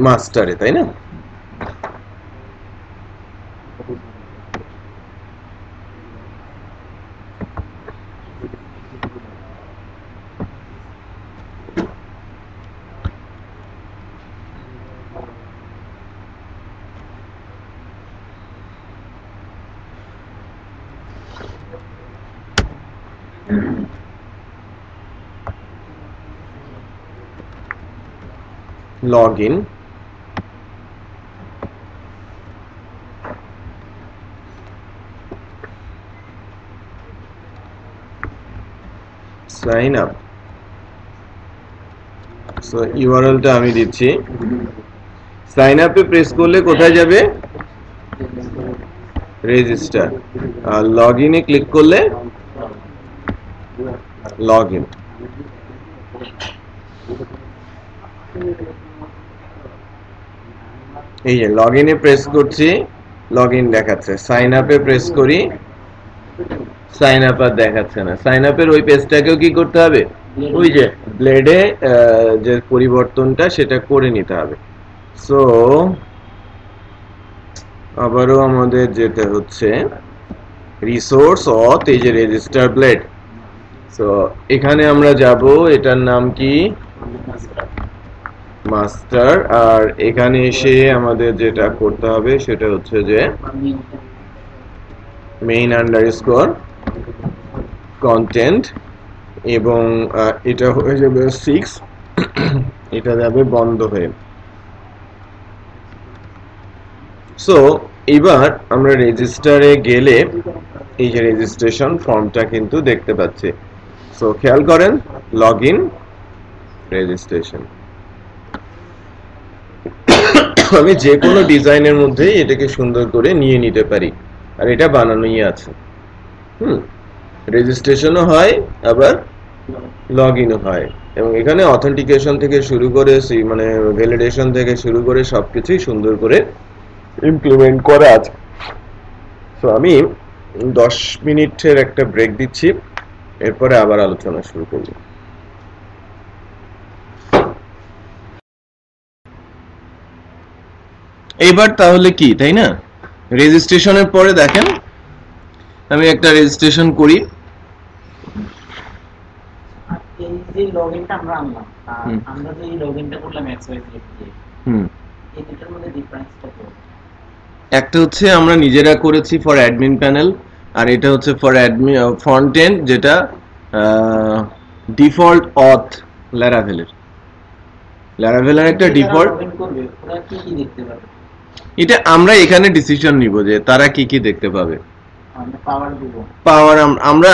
মাস্টারে, তাই না? login, sign up, so URL টা আমি দিচ্ছি, sign up এ প্রেস করলে কোথায় যাবে, রেজিস্টার, আর লগইন এ ক্লিক করলে লগইন। এই যে লগইনে প্রেস করছি, লগইন দেখাচ্ছে, সাইন আপে প্রেস করি, সাইন আপ আর দেখাচ্ছে না। সাইন আপের ওই পেজটাকেও কি করতে হবে, ওই যে ব্লেডে যে পরিবর্তনটা সেটা করে নিতে হবে। সো আবারও আমাদের যেতে হচ্ছে রিসোর্স অথ, এই যে রেজিস্টার ব্লেড। সো এখানে আমরা যাব, এটার নাম কি, মাস্টার। আর এখানে এসে আমাদের যেটা করতে হবে সেটা হচ্ছে যে মেইন আন্ডারস্কোর কন্টেন্ট, এবং এটা হয়ে যাবে 6, এটা যাবে বন্ধ হয়ে। সো এবার আমরা রেজিস্টারে গেলে এই যে রেজিস্ট্রেশন ফর্মটা কিন্তু দেখতে পাচ্ছি। সো খেয়াল করেন, লগইন, রেজিস্ট্রেশন। আমি যে কোনো ডিজাইনের মধ্যে এটাকে সুন্দর করে নিয়ে নিতে পারি, আর এটা বানানোই আছে। রেজিস্ট্রেশনও হয় আবার লগইনও হয়, এবং এখানে অথেন্টিকেশন থেকে শুরু করে মানে ভ্যালিডেশন থেকে শুরু করে সবকিছুই সুন্দর করে ইমপ্লিমেন্ট করা আছে। সো আমি 10 মিনিটের একটা ব্রেক দিচ্ছি, এরপরে আবার আলোচনা শুরু করব। এইবার তাহলে কি, তাই না, রেজিস্ট্রেশনের পরে দেখেন আমি একটা রেজিস্ট্রেশন করি। এই যে লগইনটা আমরা আনলাম, আমরা যে লগইনটা করলাম XYZ দিয়ে, এই দুটোর মধ্যে ডিফারেন্সটা কি? একটা হচ্ছে আমরা নিজেরা করেছি ফর অ্যাডমিন প্যানেল, আর এটা হচ্ছে ফর অ্যাডমিন ফ্রন্ট এন্ড, যেটা ডিফল্ট অথ ল্যারাভেলের একটা ডিফল্ট। ওরা কি কি দেখতে পাবে, এটা আমরা এখানে ডিসিশন নিব যে তারা কি কি দেখতে পাবে। পাওয়ার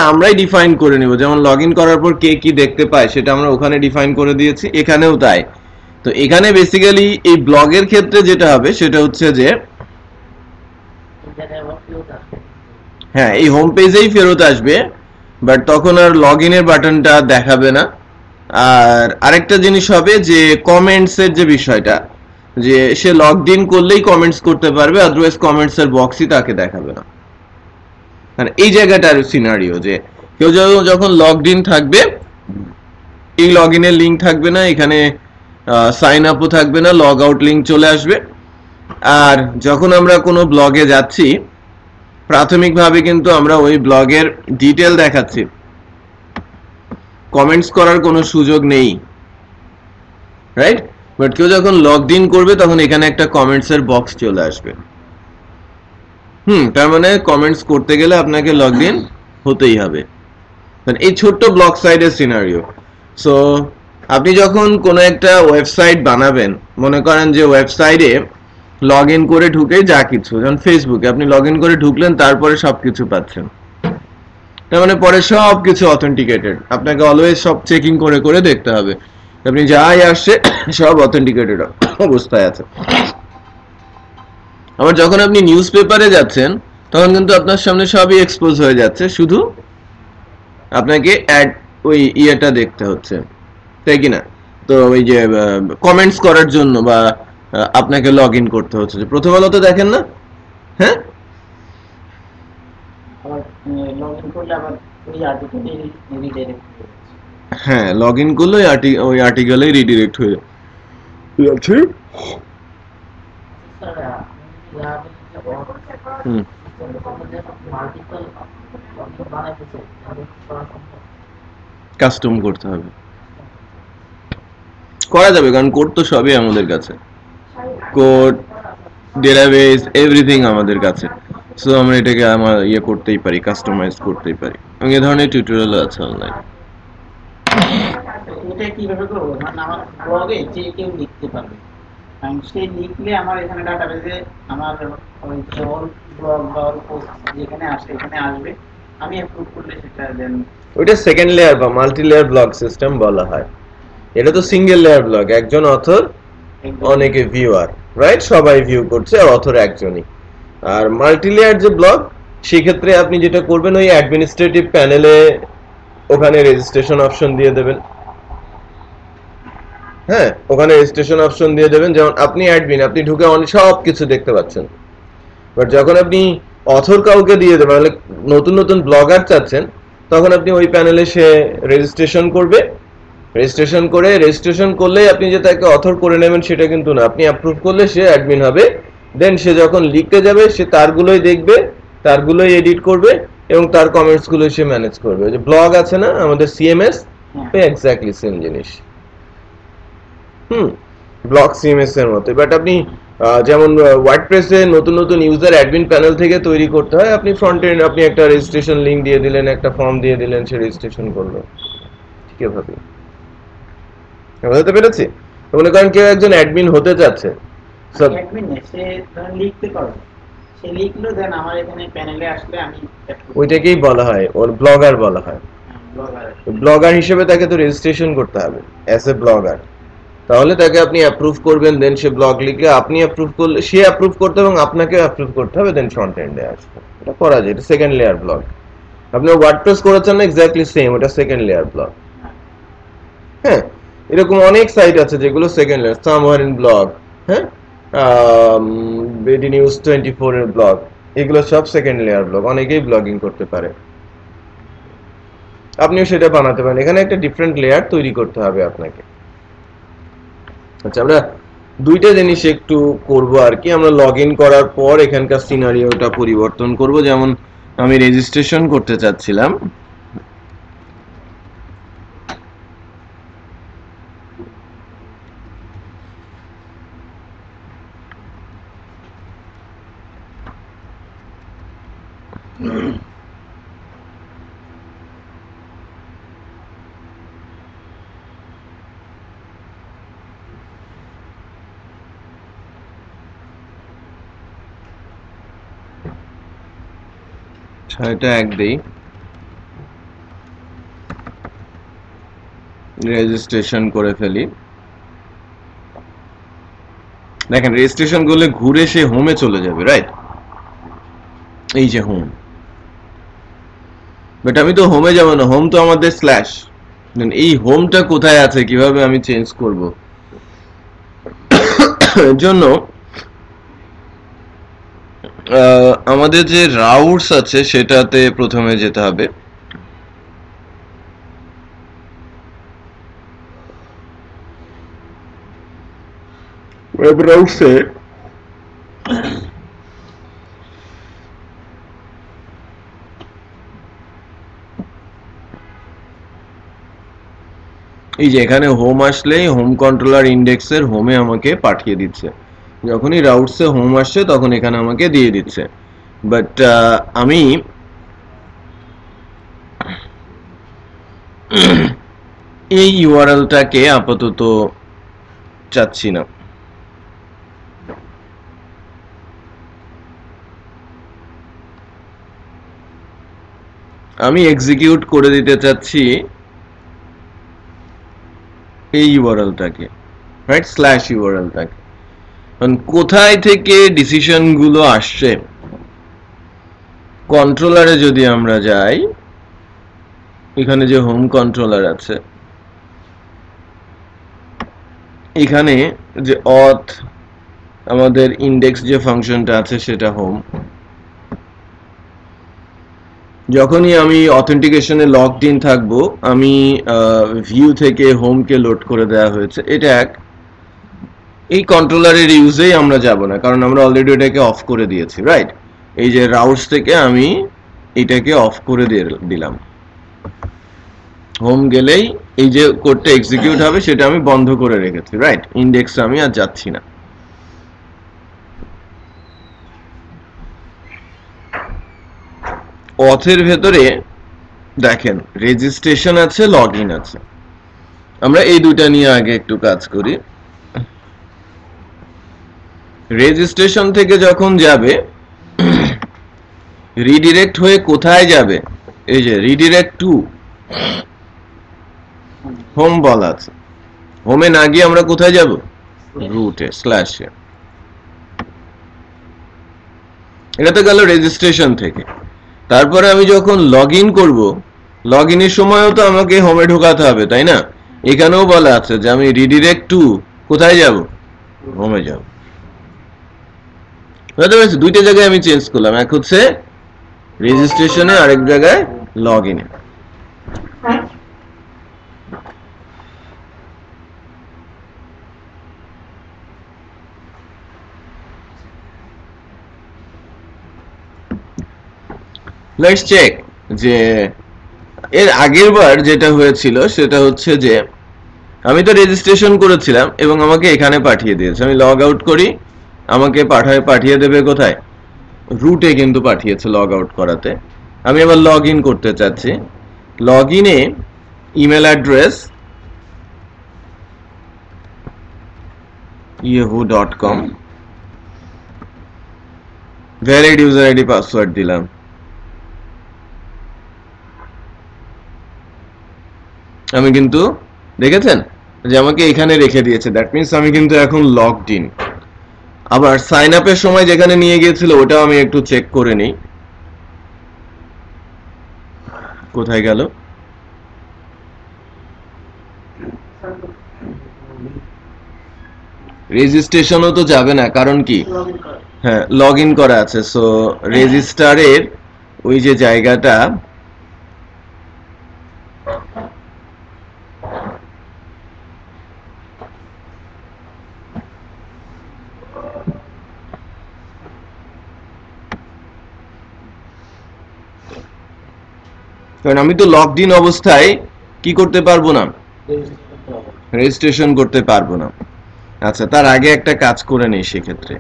আমরাই ডিফাইন করে নিব, যেমন লগইন করার পর কে কি দেখতে পায় সেটা আমরা ওখানে ডিফাইন করে দিয়েছি, এখানেও তাই। তো এখানে বেসিক্যালি এই ব্লগের ক্ষেত্রে যেটা হবে সেটা হচ্ছে যে হ্যাঁ, এই হোম পেজেই ফেরত আসবে, বাট তখন আর লগইনের বাটনটা দেখাবে না। আর আরেকটা জিনিস হবে যে কমেন্টস এর যে বিষয়টা, যে সে লগড ইন করলেই কমেন্টস করতে পারবে, আদারওয়াইজ কমেন্টস এর বক্সই তাকে দেখাবে না। মানে এই জায়গাটার সিনারিও যে কেউ যখন লগড ইন থাকবে, এই লগইনের লিংক থাকবে না, এখানে সাইন আপও থাকবে না, লগ আউট লিংক চলে আসবে। আর যখন আমরা কোনো ব্লগে যাচ্ছি প্রাথমিকভাবে কিন্তু আমরা ওই ব্লগের ডিটেল দেখাচ্ছি, কমেন্টস করার কোনো সুযোগ নেই, রাইট? বাট কেউ যখন লগড ইন করবে তখন এখানে একটা কমেন্টস এর বক্স চলে আসবে। তার মানে কমেন্টস করতে গেলে আপনাকে লগড ইন হতেই হবে। এই ছোট্ট ব্লগ সাইটের সিনারিও। সো আপনি যখন কোনো একটা ওয়েবসাইট বানাবেন, মনে করেন যে ওয়েবসাইটে লগ ইন করে ঢুকে যা কিছু, যেমন ফেসবুকে আপনি লগ ইন করে ঢুকলেন, তারপরে সবকিছু পাচ্ছেন, তার মানে পরে সবকিছু অথেন্টিকেটেড। আপনাকে অলওয়েজ সব চেকিং করে করে দেখতে হবে আপনি যাই আসছে সব অথেন্টিকেটেড অবস্থায় আছে। আবার যখন আপনি নিউজ পেপারে যাচ্ছেন তখন কিন্তু আপনার সামনে সবই এক্সপোজ হয়ে যাচ্ছে, শুধু আপনাকে অ্যাড ওই ইয়েটা দেখতে হচ্ছে, তাই কি না? তো ওই যে কমেন্টস করার জন্য বা আপনাকে লগ ইন করতে হচ্ছে, যে প্রথম আলো তো দেখেন না? হ্যাঁ, হ্যাঁ, লগ ইন করলে ওই আর্টিকেলে রিডিরেক্ট হয়ে যাচ্ছে। কাস্টম করতে হবে, করা যাবে, কারণ কোড তো সবই আমাদের কাছে, কোড, ডেটাবেস, এভরিথিং আমাদের কাছে। সো আমরা এটাকে আমার ইয়ে করতেই পারি, কাস্টমাইজ করতেই পারি। এই ধরনের টিউটোরিয়াল আছে অনলাইন। এটা কিভাবে করব? মানে আমার ব্লগে যে কেউ লিখতে পারবে, কারণ সে লিখলে আমার এখানে ডাটাবেসে আমার ওই অল ব্লগ বা অল পোস্ট যেখানে আসে এখানে আসবে, আমি অ্যাপ্রুভ করলে সেটা দেন। ওইটা সেকেন্ড লেয়ার বা মাল্টি লেয়ার ব্লগ সিস্টেম বলা হয়। এটা তো সিঙ্গেল লেয়ার ব্লগ, একজন অথর, অনেকে ভিউয়ার, রাইট? সবাই ভিউ করছে আর অথর একজনই। আর মাল্টি লেয়ার যে ব্লগ, সেক্ষেত্রে আপনি যেটা করবেন ওই অ্যাডমিনিস্ট্রেটিভ প্যানেলে ওখানে রেজিস্ট্রেশন অপশন দিয়ে দেবেন। হ্যাঁ, ওখানে রেজিস্ট্রেশন অপশন দিয়ে দেবেন, যেমন আপনি অ্যাডমিন, আপনি ঢুকে সব কিছু দেখতে পাচ্ছেন। বাট যখন আপনি অথর কাউকে দিয়ে দেবেন, মানে নতুন নতুন ব্লগার চাচ্ছেন, তখন আপনি ওই প্যানেলে সে রেজিস্ট্রেশন করবে, রেজিস্ট্রেশন করলেই আপনি যে তাকে অথর করে নেবেন সেটা কিন্তু না, আপনি অ্যাপ্রুভ করলে সে অ্যাডমিন হবে। দেন সে যখন লিখতে যাবে সে তারগুলোই দেখবে, তারগুলোই এডিট করবে এবং তার কমেন্টস গুলো সে ম্যানেজ করবে। যে ব্লগ আছে না আমাদের সিএমএস, এক্স্যাক্টলি সেম জিনিস। ব্লগ সিএমএস এর মতো। বাট আপনি যেমন ওয়ার্ডপ্রেসে নতুন নতুন ইউজার অ্যাডমিন প্যানেল থেকে তৈরি করতে হয়, আপনি ফ্রন্ট এন্ড আপনি একটা রেজিস্ট্রেশন লিংক দিয়ে দিলেন, একটা ফর্ম দিয়ে দিলেন, সে রেজিস্ট্রেশন করলো। ঠিক এভাবে বুঝতে পেরেছি? মনে করেন কেউ একজন অ্যাডমিন হতে চাচ্ছে, অ্যাডমিন সে লিখতে পারবে, সে লিখলো, দেন আমার এখানে প্যানেলে আসলে আমি ওইটাকেই বলা হয়, ওর ব্লগার বলা হয়। ব্লগার হিসেবে তাকে তো রেজিস্ট্রেশন করতে হবে অ্যাজ এ ব্লগার, তাহলে তাকে আপনি অ্যাপ্রুভ করবেন। দেন সে ব্লগ লিখলে আপনি অ্যাপ্রুভ করলে সে অ্যাপ্রুভ করতে হবে এবং আপনাকে অ্যাপ্রুভ করতে হবে, দেন ফ্রন্ট এন্ডে আসবে। এটা করা যায়, এটা সেকেন্ড লেয়ার ব্লগ। আপনি ওয়ার্ডপ্রেস করেছেন না, এক্স্যাক্টলি সেম, ওটা সেকেন্ড লেয়ার ব্লগ। হ্যাঁ, এরকম অনেক সাইট আছে যেগুলো second layer, somewhere in blog, হ্যাঁ, বিডি নিউজ 24 এর ব্লগ, এগুলো সব সেকেন্ড লেয়ার ব্লগ। অনেকেই ব্লগিং করতে পারে, আপনিও সেটা বানাতে পারেন। এখানে একটা ডিফারেন্ট লেয়ার তৈরি করতে হবে আপনাকে। আচ্ছা, আমরা দুইটা জিনিস একটু করব আর কি। আমরা লগ ইন করার পর এখানকার সিনারিওটা পরিবর্তন করব। যেমন আমি রেজিস্ট্রেশন করতে চাচ্ছিলাম, এটা এক দেই, রেজিস্ট্রেশন করে ফেলি। দেখেন রেজিস্ট্রেশন করলে ঘুরে সে হোমে চলে যাবে, রাইট? এই যে হোম, বাট আমি তো হোমে যাব না, হোম তো আমাদের স্ল্যাশ। এই হোমটা কোথায় আছে, কিভাবে আমি চেঞ্জ করব? এর জন্য আমাদের যে রাউটস আছে সেটাতে প্রথমে যেতে হবে। ওয়েব রাউটসে এই যে এখানে হোম আসলেই হোম কন্ট্রোলার ইন্ডেক্সের হোমে আমাকে পাঠিয়ে দিচ্ছে, যখনই রাউটসে হোম আসছে তখন এখানে আমাকে দিয়ে দিচ্ছে। বাট আমি এই ইউআরএলটাকে আপাতত চাচ্ছি না। আমি এক্সিকিউট করে দিতে চাচ্ছি এই ইউআরএলটাকে, রাইট, স্ল্যাশ ইউআরএলটাকে। কোথায় থেকে ডিসিশন গুলো আসছে, কন্ট্রোলারে যদি আমরা যাই, এখানে যে হোম কন্ট্রোলার আছে, এখানে যে অথ আমাদের ইন্ডেক্স যে ফাংশনটা আছে সেটা হোম। যখনই আমি অথেন্টিকেশনে লগড ইন থাকবো, আমি ভিউ থেকে হোমকে লোড করে দেওয়া হয়েছে, এটা এক। এই কন্ট্রোলারের ইউজেই আমরা যাব না, কারণ আমরা অলরেডি এটাকে অফ করে দিয়েছি, রাইট। এই যে রাউটস থেকে আমি এটাকে অফ করে দিলাম, হোম গেলেই এই যে কোডটা এক্সিকিউট হবে সেটা আমি বন্ধ করে রেখেছি, রাইট। ইন্ডেক্সে আমি আর যাচ্ছি না। অথের ভেতরে দেখেন রেজিস্ট্রেশন আছে, লগ ইন আছে। আমরা এই দুটা নিয়ে আগে একটু কাজ করি। রেজিস্ট্রেশন থেকে যখন যাবে, রিডিরেক্ট হয়ে কোথায় যাবে, এই যে রিডিরেক্ট টু হোম বলা আছে। হোমে না গিয়ে আমরা কোথায় যাব, রুটে, স্ল্যাশে। এটা তো গেল রেজিস্ট্রেশন থেকে। তারপরে আমি যখন লগ ইন করবো, লগ ইনের সময়ও তো আমাকে হোমে ঢোকাতে হবে, তাই না? এখানেও বলা আছে যে আমি রিডিরেক্ট টু কোথায় যাব, হোমে যাব। বুঝতে পারছি? দুইটা জায়গায় আমি চেঞ্জ করলাম, এক হচ্ছে রেজিস্ট্রেশনে, আরেক জায়গায় লগ ইনে। লেটস চেক যে এর আগের বার যেটা হয়েছিল সেটা হচ্ছে যে আমি তো রেজিস্ট্রেশন করেছিলাম এবং আমাকে এখানে পাঠিয়ে দিয়েছে। আমি লগ আউট করি, আমাকে পাঠিয়ে দেবে কোথায়, রুটে কিন্তু পাঠিয়েছে লগ আউট করাতে। আমি এবার লগ ইন করতে চাচ্ছি। লগ ইনে email address yahoo.com, valid user ID password দিলাম। আমি কিন্তু দেখেছেন যে আমাকে এখানে রেখে দিয়েছে, দ্যাট মিন্স আমি কিন্তু এখন লগড ইন। আবার সাইন আপের সময় যেখানে নিয়ে গিয়েছিল ওটাও আমি একটু চেক করে নিই, কোথায় গেল। রেজিস্ট্রেশনও তো যাবে না, কারণ কি, হ্যাঁ লগ ইন করা আছে। সো রেজিস্টারের ওই যে জায়গাটা, কারণ আমি তো লগড ইন অবস্থায় কি করতে পারবো না, রেজিস্ট্রেশন করতে পারবো না। আচ্ছা, তার আগে একটা কাজ করে নেই। সেক্ষেত্রে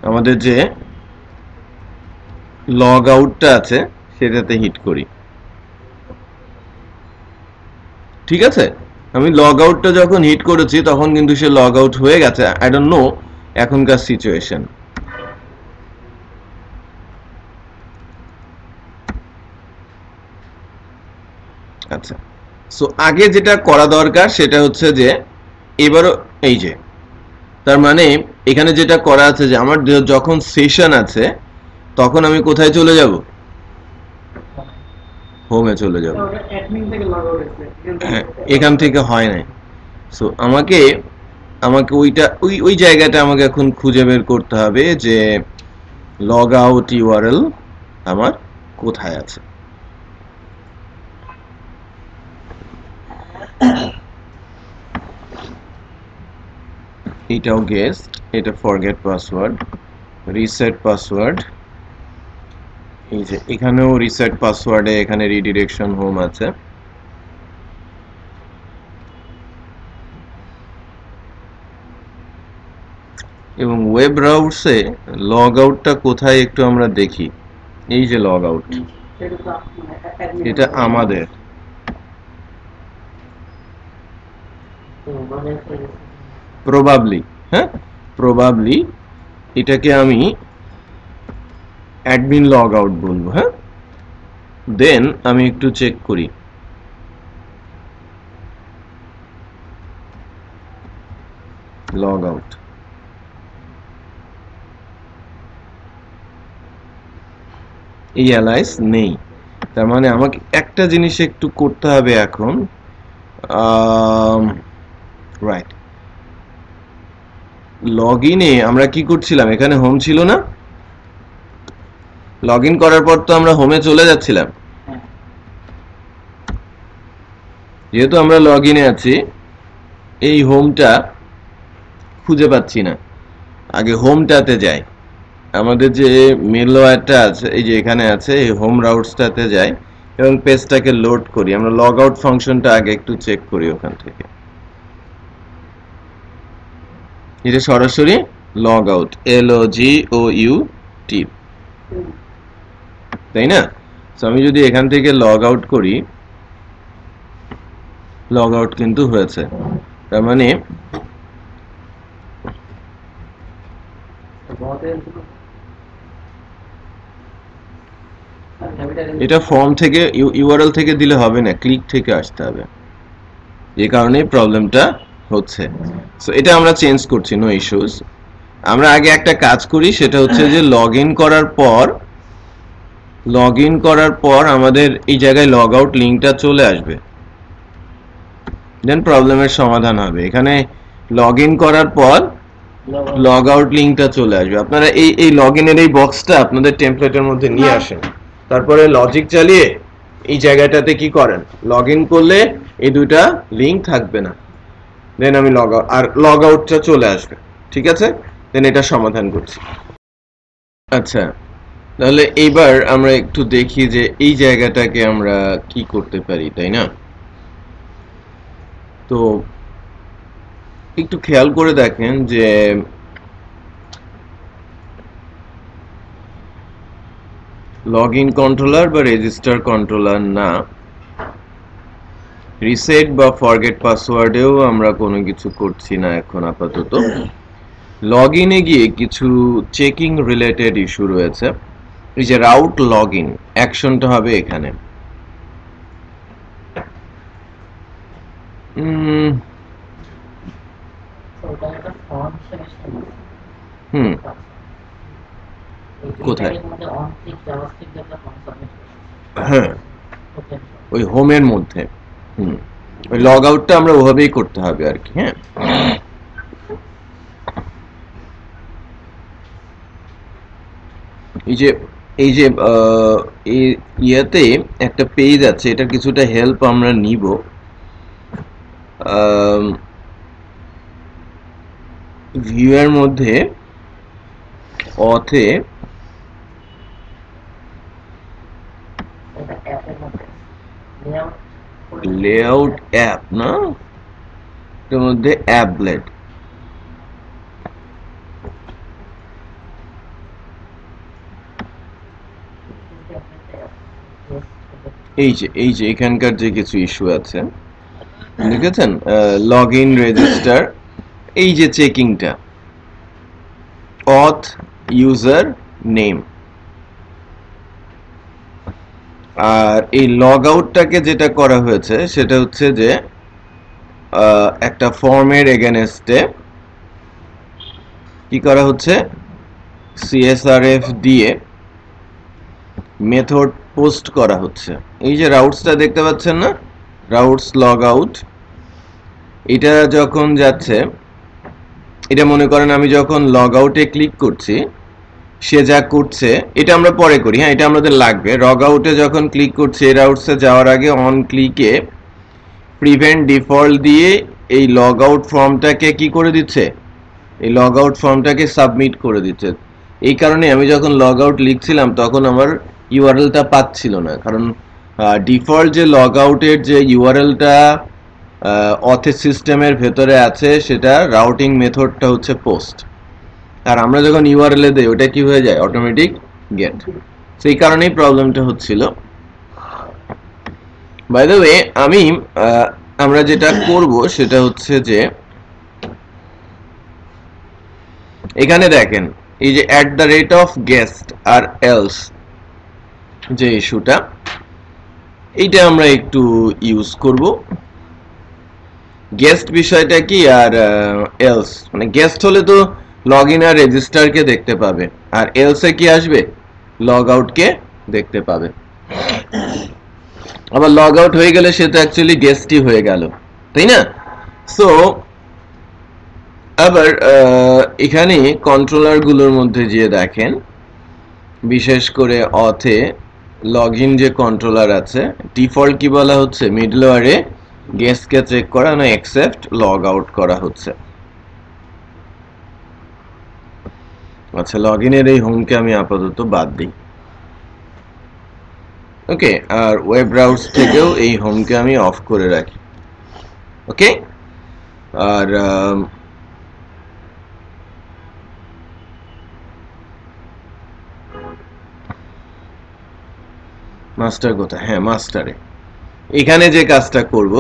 আমাদের যে লগ আউটটা আছে সেটাতে হিট করি, ঠিক আছে? আমি লগ আউটটা যখন হিট করেছি তখন কিন্তু সে লগ আউট হয়ে গেছে। আই ডোন্ট নো এখনকার সিচুয়েশন। আচ্ছা, সো আগে যেটা করা দরকার সেটা হচ্ছে যে এবারও এই যে, তার মানে এখানে যেটা করা আছে যে আমার যখন সেশন আছে তখন আমি কোথায় চলে যাব, হোমে চলে যাব। এখান থেকে হয় নাই। সো আমাকে ওইটা ওই জায়গাটা আমাকে এখন খুঁজে বের করতে হবে যে লগ আউট ইউআরএল আমার কোথায় আছে। এটাও গেস্ট, এটা ফরগেট পাসওয়ার্ড, রিসেট পাসওয়ার্ড। এই যে এখানেও রিসেট পাসওয়ার্ডে এখানে রিডিরেকশন হোম আছে। এবং ওয়েব ব্রাউজারে লগ আউটটা কোথায় একটু আমরা দেখি। এই যে লগ আউট, এটা আমাদের প্রবাবলি, হ্যাঁ প্রবাবলি এটাকে আমি অ্যাডমিন লগ আউট বলবো। হ্যাঁ, দেন আমি একটু চেক করি। লগ আউট, এই অ্যালাইস নেই, তার মানে আমাকে একটা জিনিস একটু করতে হবে এখন। রাইট, লগ ইনে আমরা কি করছিলাম, এখানে হোম ছিল না, লগ ইন করার পর তো আমরা হোমে চলে যাচ্ছিলাম। যেহেতু আমরা লগ ইনে আছি, এই হোমটা খুঁজে পাচ্ছি না, আগে হোমটাতে যাই। আমাদের যে মেল ওয়্যারটা আছে, এই যে এখানে আছে, এই হোম রাউটসটাতে যাই এবং পেজটাকে লোড করি। আমরা লগ আউট ফাংশনটা আগে একটু চেক করি ওখান থেকে। এটা সরাসরি লগ আউট, LOGOUT, তাই না? তো আমি যদি এখান থেকে লগ আউট করি, লগ আউট কিন্তু হয়েছে, তার মানে এটা ফর্ম থেকে ইউআরএল থেকে দিলে হবে না, ক্লিক থেকে আসতে হবে, এই কারণেই প্রবলেমটা হচ্ছে। সো এটা আমরা চেঞ্জ করছি, নো ইস্যুস। আমরা আগে একটা কাজ করি, সেটা হচ্ছে যে লগ ইন করার পর আমাদের এই জায়গায় লগ আউট লিঙ্কটা চলে আসবে, দেন প্রবলেমের সমাধান হবে। এখানে লগ ইন করার পর লগ আউট লিঙ্কটা চলে আসবে। আপনারা এই লগ ইনের এই বক্সটা আপনাদের টেমপ্লেটের মধ্যে নিয়ে আসেন, তারপরে লজিক চালিয়ে এই জায়গাটাতে কি করেন, লগ ইন করলে এই দুইটা লিঙ্ক থাকবে না, দেন আমি লগ আউটটা চলে আসবে। ঠিক আছে, দেন এটা সমাধান করছি। আচ্ছা, তাহলে এইবার আমরা একটু দেখি যে এই জায়গাটাকে আমরা কি করতে পারি, তাই না? তো একটু খেয়াল করে দেখেন যে লগ ইন কন্ট্রোলার বা রেজিস্টার কন্ট্রোলার না, রিসেট বা ফরগেট পাসওয়ার্ডেও আমরা কোনো কিছু করছি না এখন আপাতত। লগ ইনে গিয়ে কিছু চেকিং রিলেটেড ইস্যু রয়েছে। এই যে রাউট লগ ইন অ্যাকশনটা হবে এখানে। কোথায়? হ্যাঁ, ওই হোমের মধ্যে। ওই লগ আউটটা আমরা ওভাবেই করতে হবে আর কি। হ্যাঁ, এই যে ইয়াতে একটা পেজ আছে, এটা কিছুটা হেল্প আমরা নিব। ভিউয়ের মধ্যে অথে লেআউট অ্যাপ না, এর মধ্যে অ্যাপলেট, এই যে এখানকার যে কিছু ইস্যু আছে দেখেছেন, লগ ইন রেজিস্টার, এই যে চেকিংটা অথ ইউজার নেম, আর এই লগ আউটটাকে যেটা করা হয়েছে সেটা হচ্ছে যে একটা ফর্মের এগেনস্টে কি করা হচ্ছে, CSRF দিয়ে মেথড পোস্ট করা হচ্ছে। এই যে রাউটসটা দেখতে পাচ্ছেন না, রাউটস লগ আউট, এটা যখন যাচ্ছে, এটা মনে করেন আমি যখন লগ আউটে ক্লিক করছি, সে যা করছে এটা আমরা পরে করি। হ্যাঁ, এটা আমাদের লাগবে। লগ আউটে যখন ক্লিক করছি, এই রাউটসে যাওয়ার আগে অন ক্লিকে প্রিভেন্ট ডিফল্ট দিয়ে এই লগ আউট ফর্মটাকে কি করে দিচ্ছে, এই লগ আউট ফর্মটাকে সাবমিট করে দিচ্ছে। এই কারণে আমি যখন লগ আউট লিখছিলাম তখন আমার ইউআরএলটা পাচ্ছিল না, কারণ ডিফল্ট যে লগ আউটের যে ইউআরএলটা অথে সিস্টেমের ভেতরে আছে, সেটা রাউটিং মেথডটা হচ্ছে পোস্ট। আর আমরা যখন ইউআরএল এ দেই ওটা কি হয়ে যায়, অটোমেটিক গেট। সেই কারণেই প্রবলেমটা হচ্ছিল। বাই দ্য ওয়ে আমরা যেটা করব সেটা হচ্ছে যে এখানে দেখেন এই যে @of_guest আর else যে ইস্যুটা, এইটা আমরা একটু ইউজ করব। গেস্ট বিষয়টা কি আর এলস, মানে গেস্ট হলে তো লগ ইন আর রেজিস্টারকে দেখতে পাবে, আর এলসে কি আসবে, লগ আউটকে দেখতে পাবে। আবার লগ আউট হয়ে গেলে সে তো অ্যাকচুয়ালি গেস্টই হয়ে গেল, তাই না? সো আবার এখানে কন্ট্রোলার গুলোর মধ্যে যে দেখেন, বিশেষ করে অথে লগ ইন যে কন্ট্রোলার আছে, ডিফল্ট কি বলা হচ্ছে, মিডলওয়্যারে গেস্টকে চেক করা না অ্যাকসেপ্ট লগ আউট করা হচ্ছে। আচ্ছা, লগ ইনের এই হোমকে আমি আপাতত বাদ দিই। ওকে, আর ওয়েব ব্রাউজ থেকেও এই হোমকে আমি অফ করে রাখি। ওকে, আর মাস্টার কোথায়, হ্যাঁ মাস্টারে এখানে যে কাজটা করব,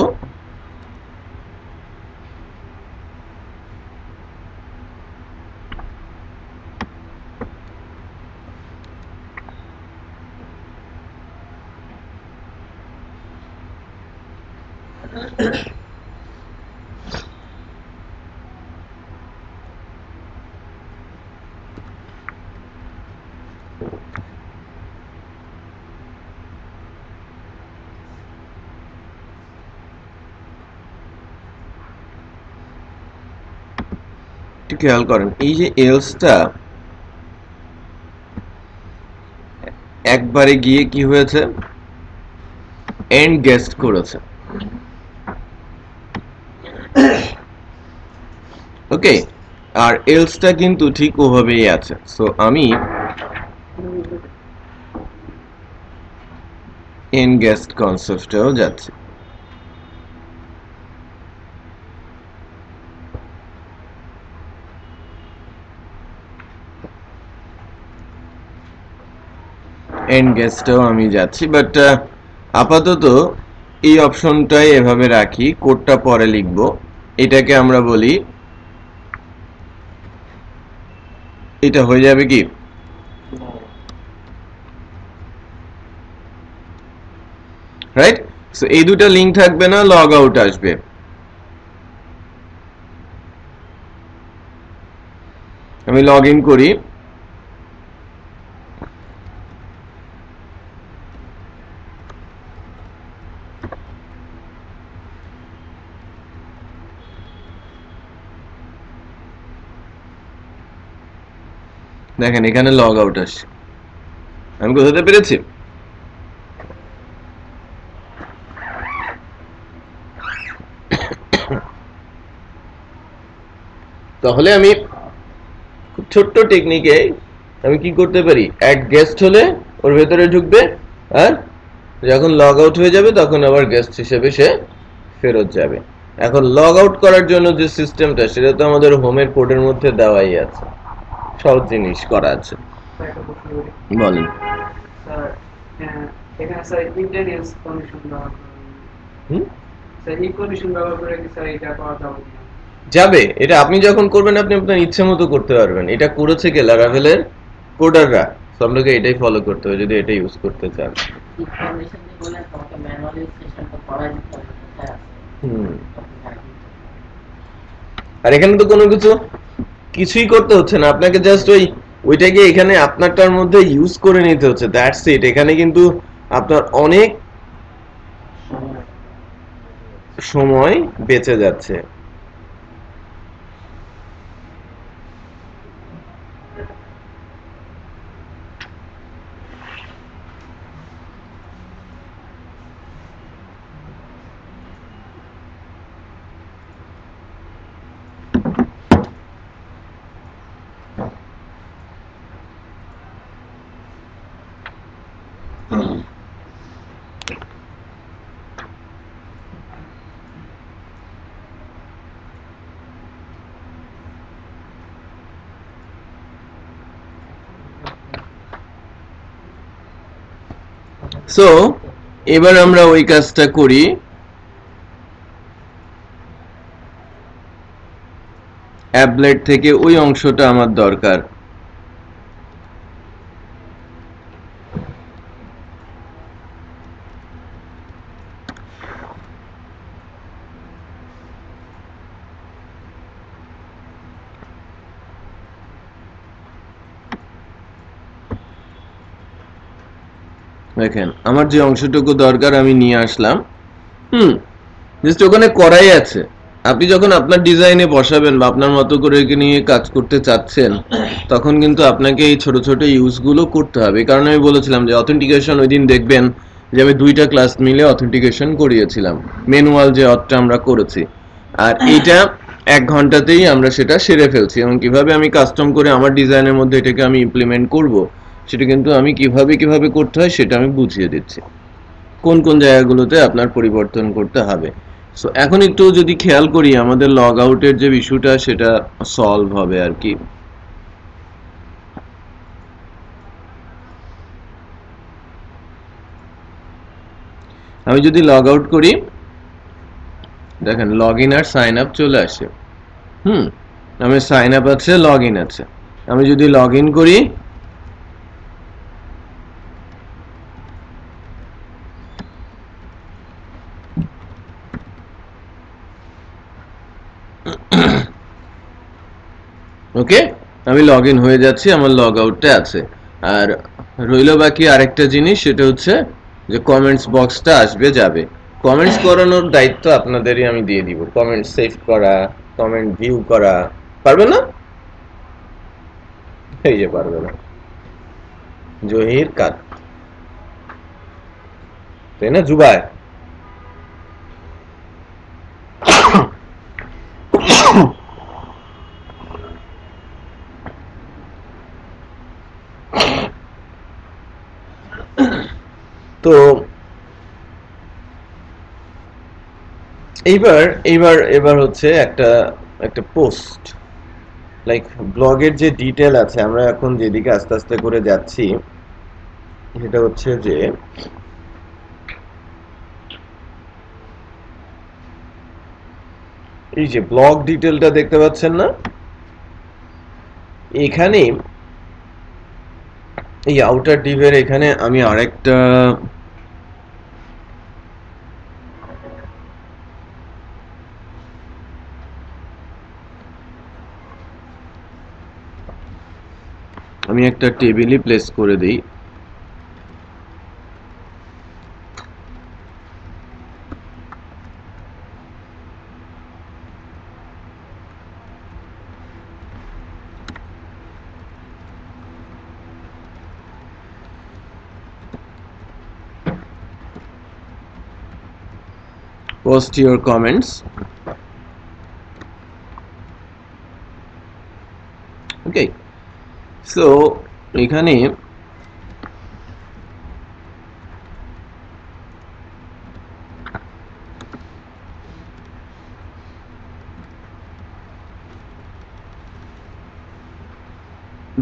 একটু খেয়াল করেন, এই যে এলসটা একবারে গিয়ে কি হয়েছে, এন্ড গেস্ট করেছে। ওকে, আর এলসটা কিন্তু ঠিক ওভাবেই আছে। সো আমি এন্ড গেস্ট কনসেপ্টেও যাচ্ছি। এন্ড গেস্টেও আমি যাচ্ছি, বাট আপাতত এই অপশনটাই এভাবে রাখি, কোডটা পরে লিখবো। এটাকে আমরা বলি, এটা হয়ে যাবে কি, রাইট? সো এই দুটো লিংক থাকবে না, লগ আউট আসবে। আমি লগ ইন করি, দেখেন এখানে লগ আউট আসছে। আমি বোঝাতে পেরেছি? তাহলে আমি খুব ছোট্ট টেকনিকে আমি কি করতে পারি, অ্যাড গেস্ট হলে ওর ভেতরে ঢুকবে, আর যখন লগ আউট হয়ে যাবে তখন আবার গেস্ট হিসেবে সে ফেরত যাবে। এখন লগ আউট করার জন্য যে সিস্টেমটা, সেটা তো আমাদের হোমের কোডের মধ্যে দেওয়াই আছে, সব জিনিস করা আছে। বলেন স্যার, এখানে স্যার ইন্টারনেট কন্ডিশন ব্যবহার স্যার এই কন্ডিশন ব্যবহার করে কি স্যার এটা করা যাবে না? যাবে। এটা আপনি যখন করবেন আপনি আপনার ইচ্ছে মতো করতে পারবেন। এটা করেছে কে, লারাভেলের কোডাররা। সো আপনাকে এটাই ফলো করতে হবে যদি এটা ইউজ করতে চান। ইনফরমেশন দিয়ে বলে তোমাকে ম্যানুয়ালি সেশনটা করাই দিতে হবে, কোথায় আছে। আর এখানে তো কোনো কিছুই করতে হচ্ছে না আপনাকে, জাস্ট ওইটাকে এখানে আপনারটার মধ্যে ইউজ করে নিতে হচ্ছে, দ্যাটস ইট। এখানে কিন্তু আপনার অনেক সময় বেঁচে যাচ্ছে। সো এবার আমরা ওই কাজটা করি। অ্যাপলেট থেকে ওই অংশটা আমার দরকার। দেখেন আমার যে অংশটুকু দরকার আমি নিয়ে আসলাম। জাস্ট ওখানে করাই আছে। আপনি যখন আপনার ডিজাইনে বসাবেন বা আপনার মতো করে নিয়ে কাজ করতে চাচ্ছেন, তখন কিন্তু আপনাকে এই ছোট ছোট ইউজগুলো করতে হবে। কারণ আমি বলেছিলাম যে অথেন্টিকেশন ওই দিন দেখবেন যে আমি 2টা ক্লাস মিলে অথেন্টিকেশন করিয়েছিলাম, ম্যানুয়াল যে অথটা আমরা করেছি। আর এইটা 1 ঘন্টাতেই আমরা সেটা সেরে ফেলছি। এবং কিভাবে আমি কাস্টম করে আমার ডিজাইনের মধ্যে এটাকে আমি ইমপ্লিমেন্ট করব, সেটা কিন্তু আমি কিভাবে করতে হয় সেটা আমি বুঝিয়ে দিচ্ছি, কোন কোন জায়গাগুলোতে আপনার পরিবর্তন করতে হবে। সো এখন একটু যদি খেয়াল করি আমাদের লগ আউটের যে ইস্যুটা সেটা সলভ হবে আর কি। আমি যদি লগ আউট করি, দেখেন লগ ইন আর সাইন আপ চলে আসে। আমি সাইন আপ আছে, লগ ইন আছে। আমি যদি লগ ইন করি, ওকে আমি লগ ইন হয়ে যাচ্ছি, আমার লগ আউটটা আছে। আর রইল বাকি আরেকটা জিনিস, সেটা হচ্ছে যে কমেন্টস বক্সটা আসবে যাবে। কমেন্টস করানোর দায়িত্ব আপনাদেরই আমি দিয়ে দিব। কমেন্ট সেভ করা, কমেন্ট ভিউ করা, পারবে না? এই যে পারবে না, জহির কাত, তাই না জুবাই? তো এবার হচ্ছে একটা পোস্ট, লাইক ব্লগের যে ডিটেল আছে, আমরা এখন যেদিকে আস্তে আস্তে করে যাচ্ছি সেটা হচ্ছে যে এই যে ব্লগ ডিটেলটা দেখতে পাচ্ছেন না, এখানে এই আউটার ডিভের এখানে আমি আরেকটা টেবিলই প্লেস করে দিই। Post your comments. Okay, so এখানে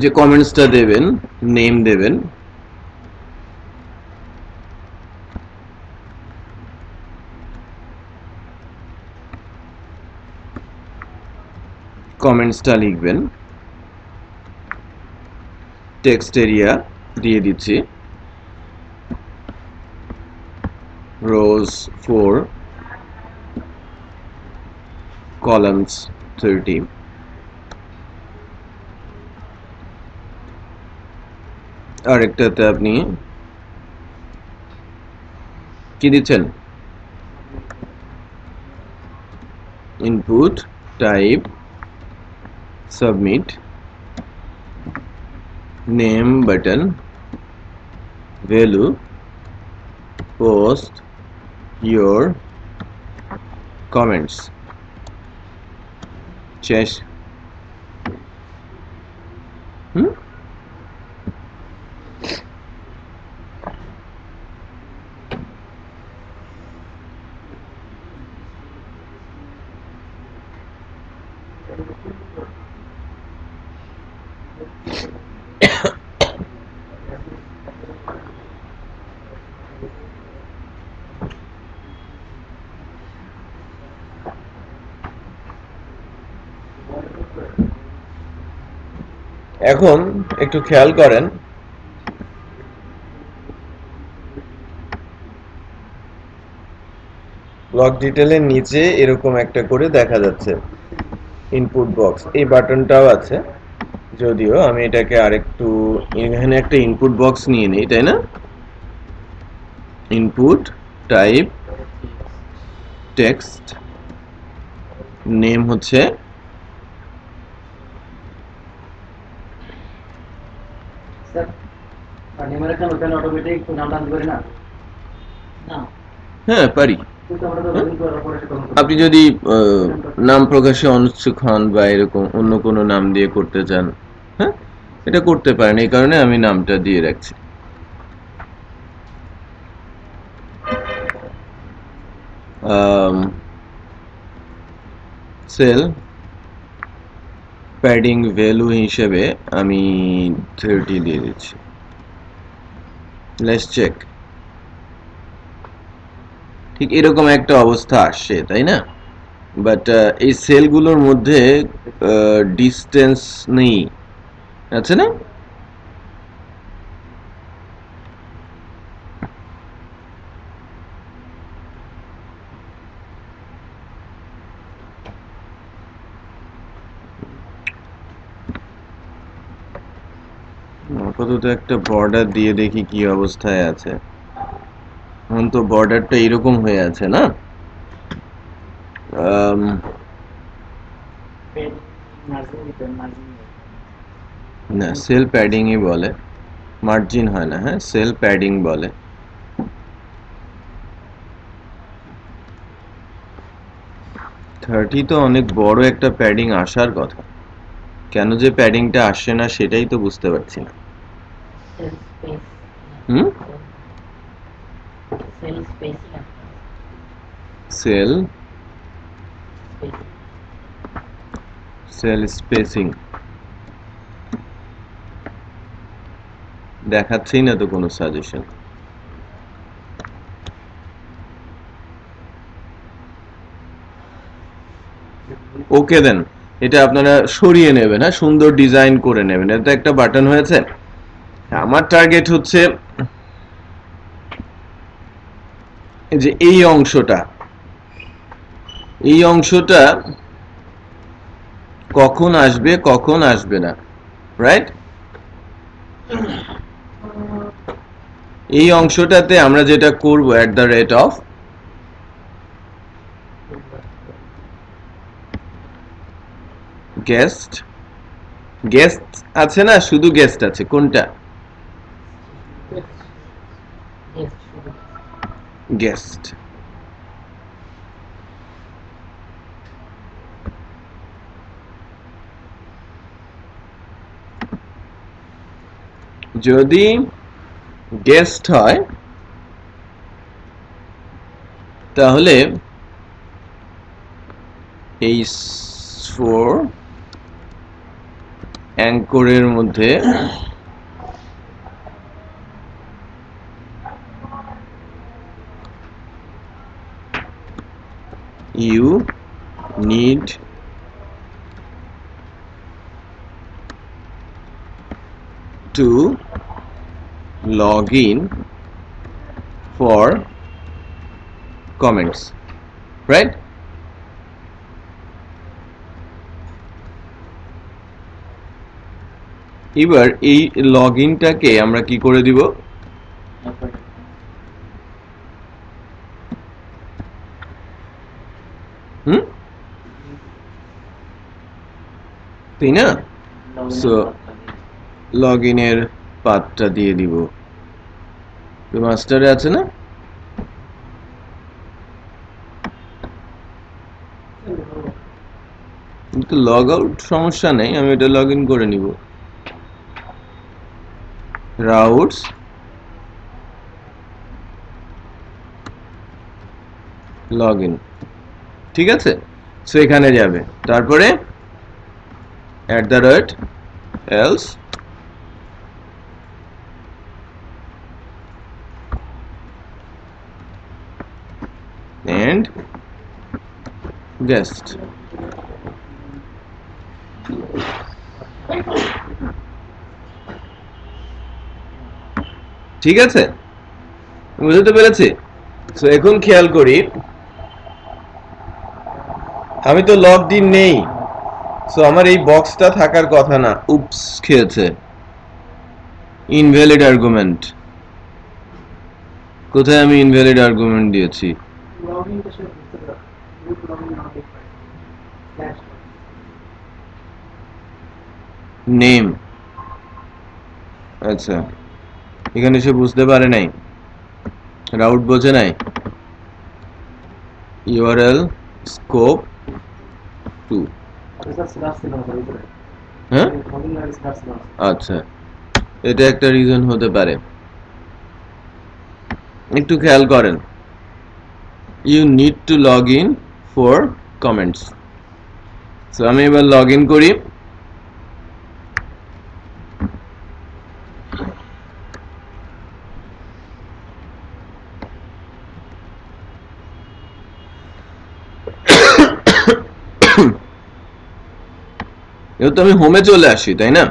যে কমেন্টসটা দেবেন, নেম দেবেন, কমেন্টসটা লিখবেন, টেক্সট এরিয়া দিয়ে দিচ্ছি rows 4 columns 30। আরেকটাতে আপনি কি দিচ্ছেন, input type submit name button value post your comments শেষ। এখন একটু খেয়াল করেন, ব্লক ডিটেলের নিচে এরকম একটা করে দেখা যাচ্ছে ইনপুট বক্স, এই বাটনটাও আছে, যদিও আমি এটাকে আরেকটু, এখানে একটা ইনপুট বক্স নিয়ে নিই, তাই না? ইনপুট টাইপ টেক্সট, নেম হচ্ছে হ্যাঁ পারি। আপনি যদি নাম প্রকাশে অনিচ্ছুক হন বা এরকম অন্য কোনো নাম দিয়ে করতে চান, হ্যাঁ এটা করতে পারেন, এই কারণে আমি নামটা দিয়ে রাখছি। সেল প্যাডিং ভ্যালু হিসেবে আমি 30 দিয়ে দিচ্ছি। Let's check. ঠিক এরকম একটা অবস্থা আসছে, তাই না? বাট এই সেলগুলোর মধ্যে ডিস্টেন্স নেই, আছে না? আপাতত একটা বর্ডার দিয়ে দেখি কি অবস্থায় আছে। এখন তো বর্ডারটা এরকম হয়ে আছে না? না, সেল প্যাডিংই বলে, মার্জিন হয় না। হ্যাঁ, সেল প্যাডিং বলে। থার্টি তো অনেক বড় একটা প্যাডিং আসার কথা, কেন যে প্যাডিংটা আসছে না সেটাই তো বুঝতে পারছি না। হুম, সেল স্পেসিং দেখাচ্ছেই না তো কোনো সাজেশন। ওকে দেন, এটা আপনারা সরিয়ে নেবেন, হ্যাঁ সুন্দর ডিজাইন করে নেবেন। এটা একটা বাটন হয়েছে। আমার টার্গেট হচ্ছে যে এই অংশটা কখন আসবে কখন আসবে না, রাইট? এই অংশটাতে আমরা যেটা করব @ গেস্ট, গেস্ট আছে না, শুধু গেস্ট আছে, কোনটা? গেস্ট। যদি গেস্ট হয় তাহলে এই 4 অ্যাঙ্করের মধ্যে you need to log in for comments, right? এবার এই লগইনটাকে আমরা কি করে দিব? তাই না? সো লগইনের পাথটা দিয়ে দিব, মাস্টারে আছে না? কিন্তু লগ আউট সমস্যা নেই, আমি এটা লগ ইন করে নিব। রাউটস লগ ইন, ঠিক আছে? সো এখানে যাবে, তারপরে @else and guest। ঠিক আছে, বুঝতে পেরেছি? সো এখন খেয়াল করি, আমি তো লগড ইন নেই, সো আমার এই বক্সটা থাকার কথা না। উপস, খেয়েছে। ইনভ্যালিড আর্গুমেন্ট, কোথায় আমি ইনভ্যালিড আর্গুমেন্ট দিয়েছি? লগইনটা সে বুঝতে পারে, গ্রুপ লগইন না দেখতে পারে, স্ল্যাশ নেম, আচ্ছা, এখানে সে বুঝতে পারে নাই, রাউট বোঝে নাই। ইউআরএল স্কোপ 2, হ্যাঁ আচ্ছা, এটা একটা রিজন হতে পারে। একটু খেয়াল করেন, you need to log in for comments. So আমি এবার লগ ইন করি। তো আমি হোমে চলে আসি, তাই না?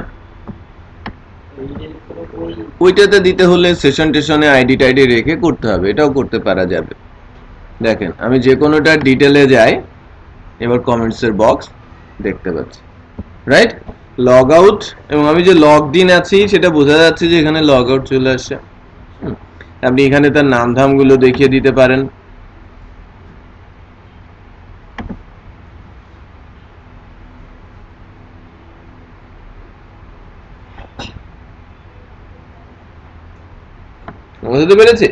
ওইটাতে দিতে হলে সেশন টেশনে আইডি টাইডি রেখে করতে হবে, এটাও করতে পারা যাবে। দেখেন আমি যে কোনোটা ডিটেলে যাই, এবার কমেন্টসের বক্স দেখতে পাচ্ছি, রাইট? লগ আউট, এবং আমি যে লগড ইন আছি সেটা বোঝা যাচ্ছে যে এখানে লগ আউট চলে আসছে। আপনি এখানে তার নাম ধামগুলো দেখিয়ে দিতে পারেন। বুঝতে পেরেছি?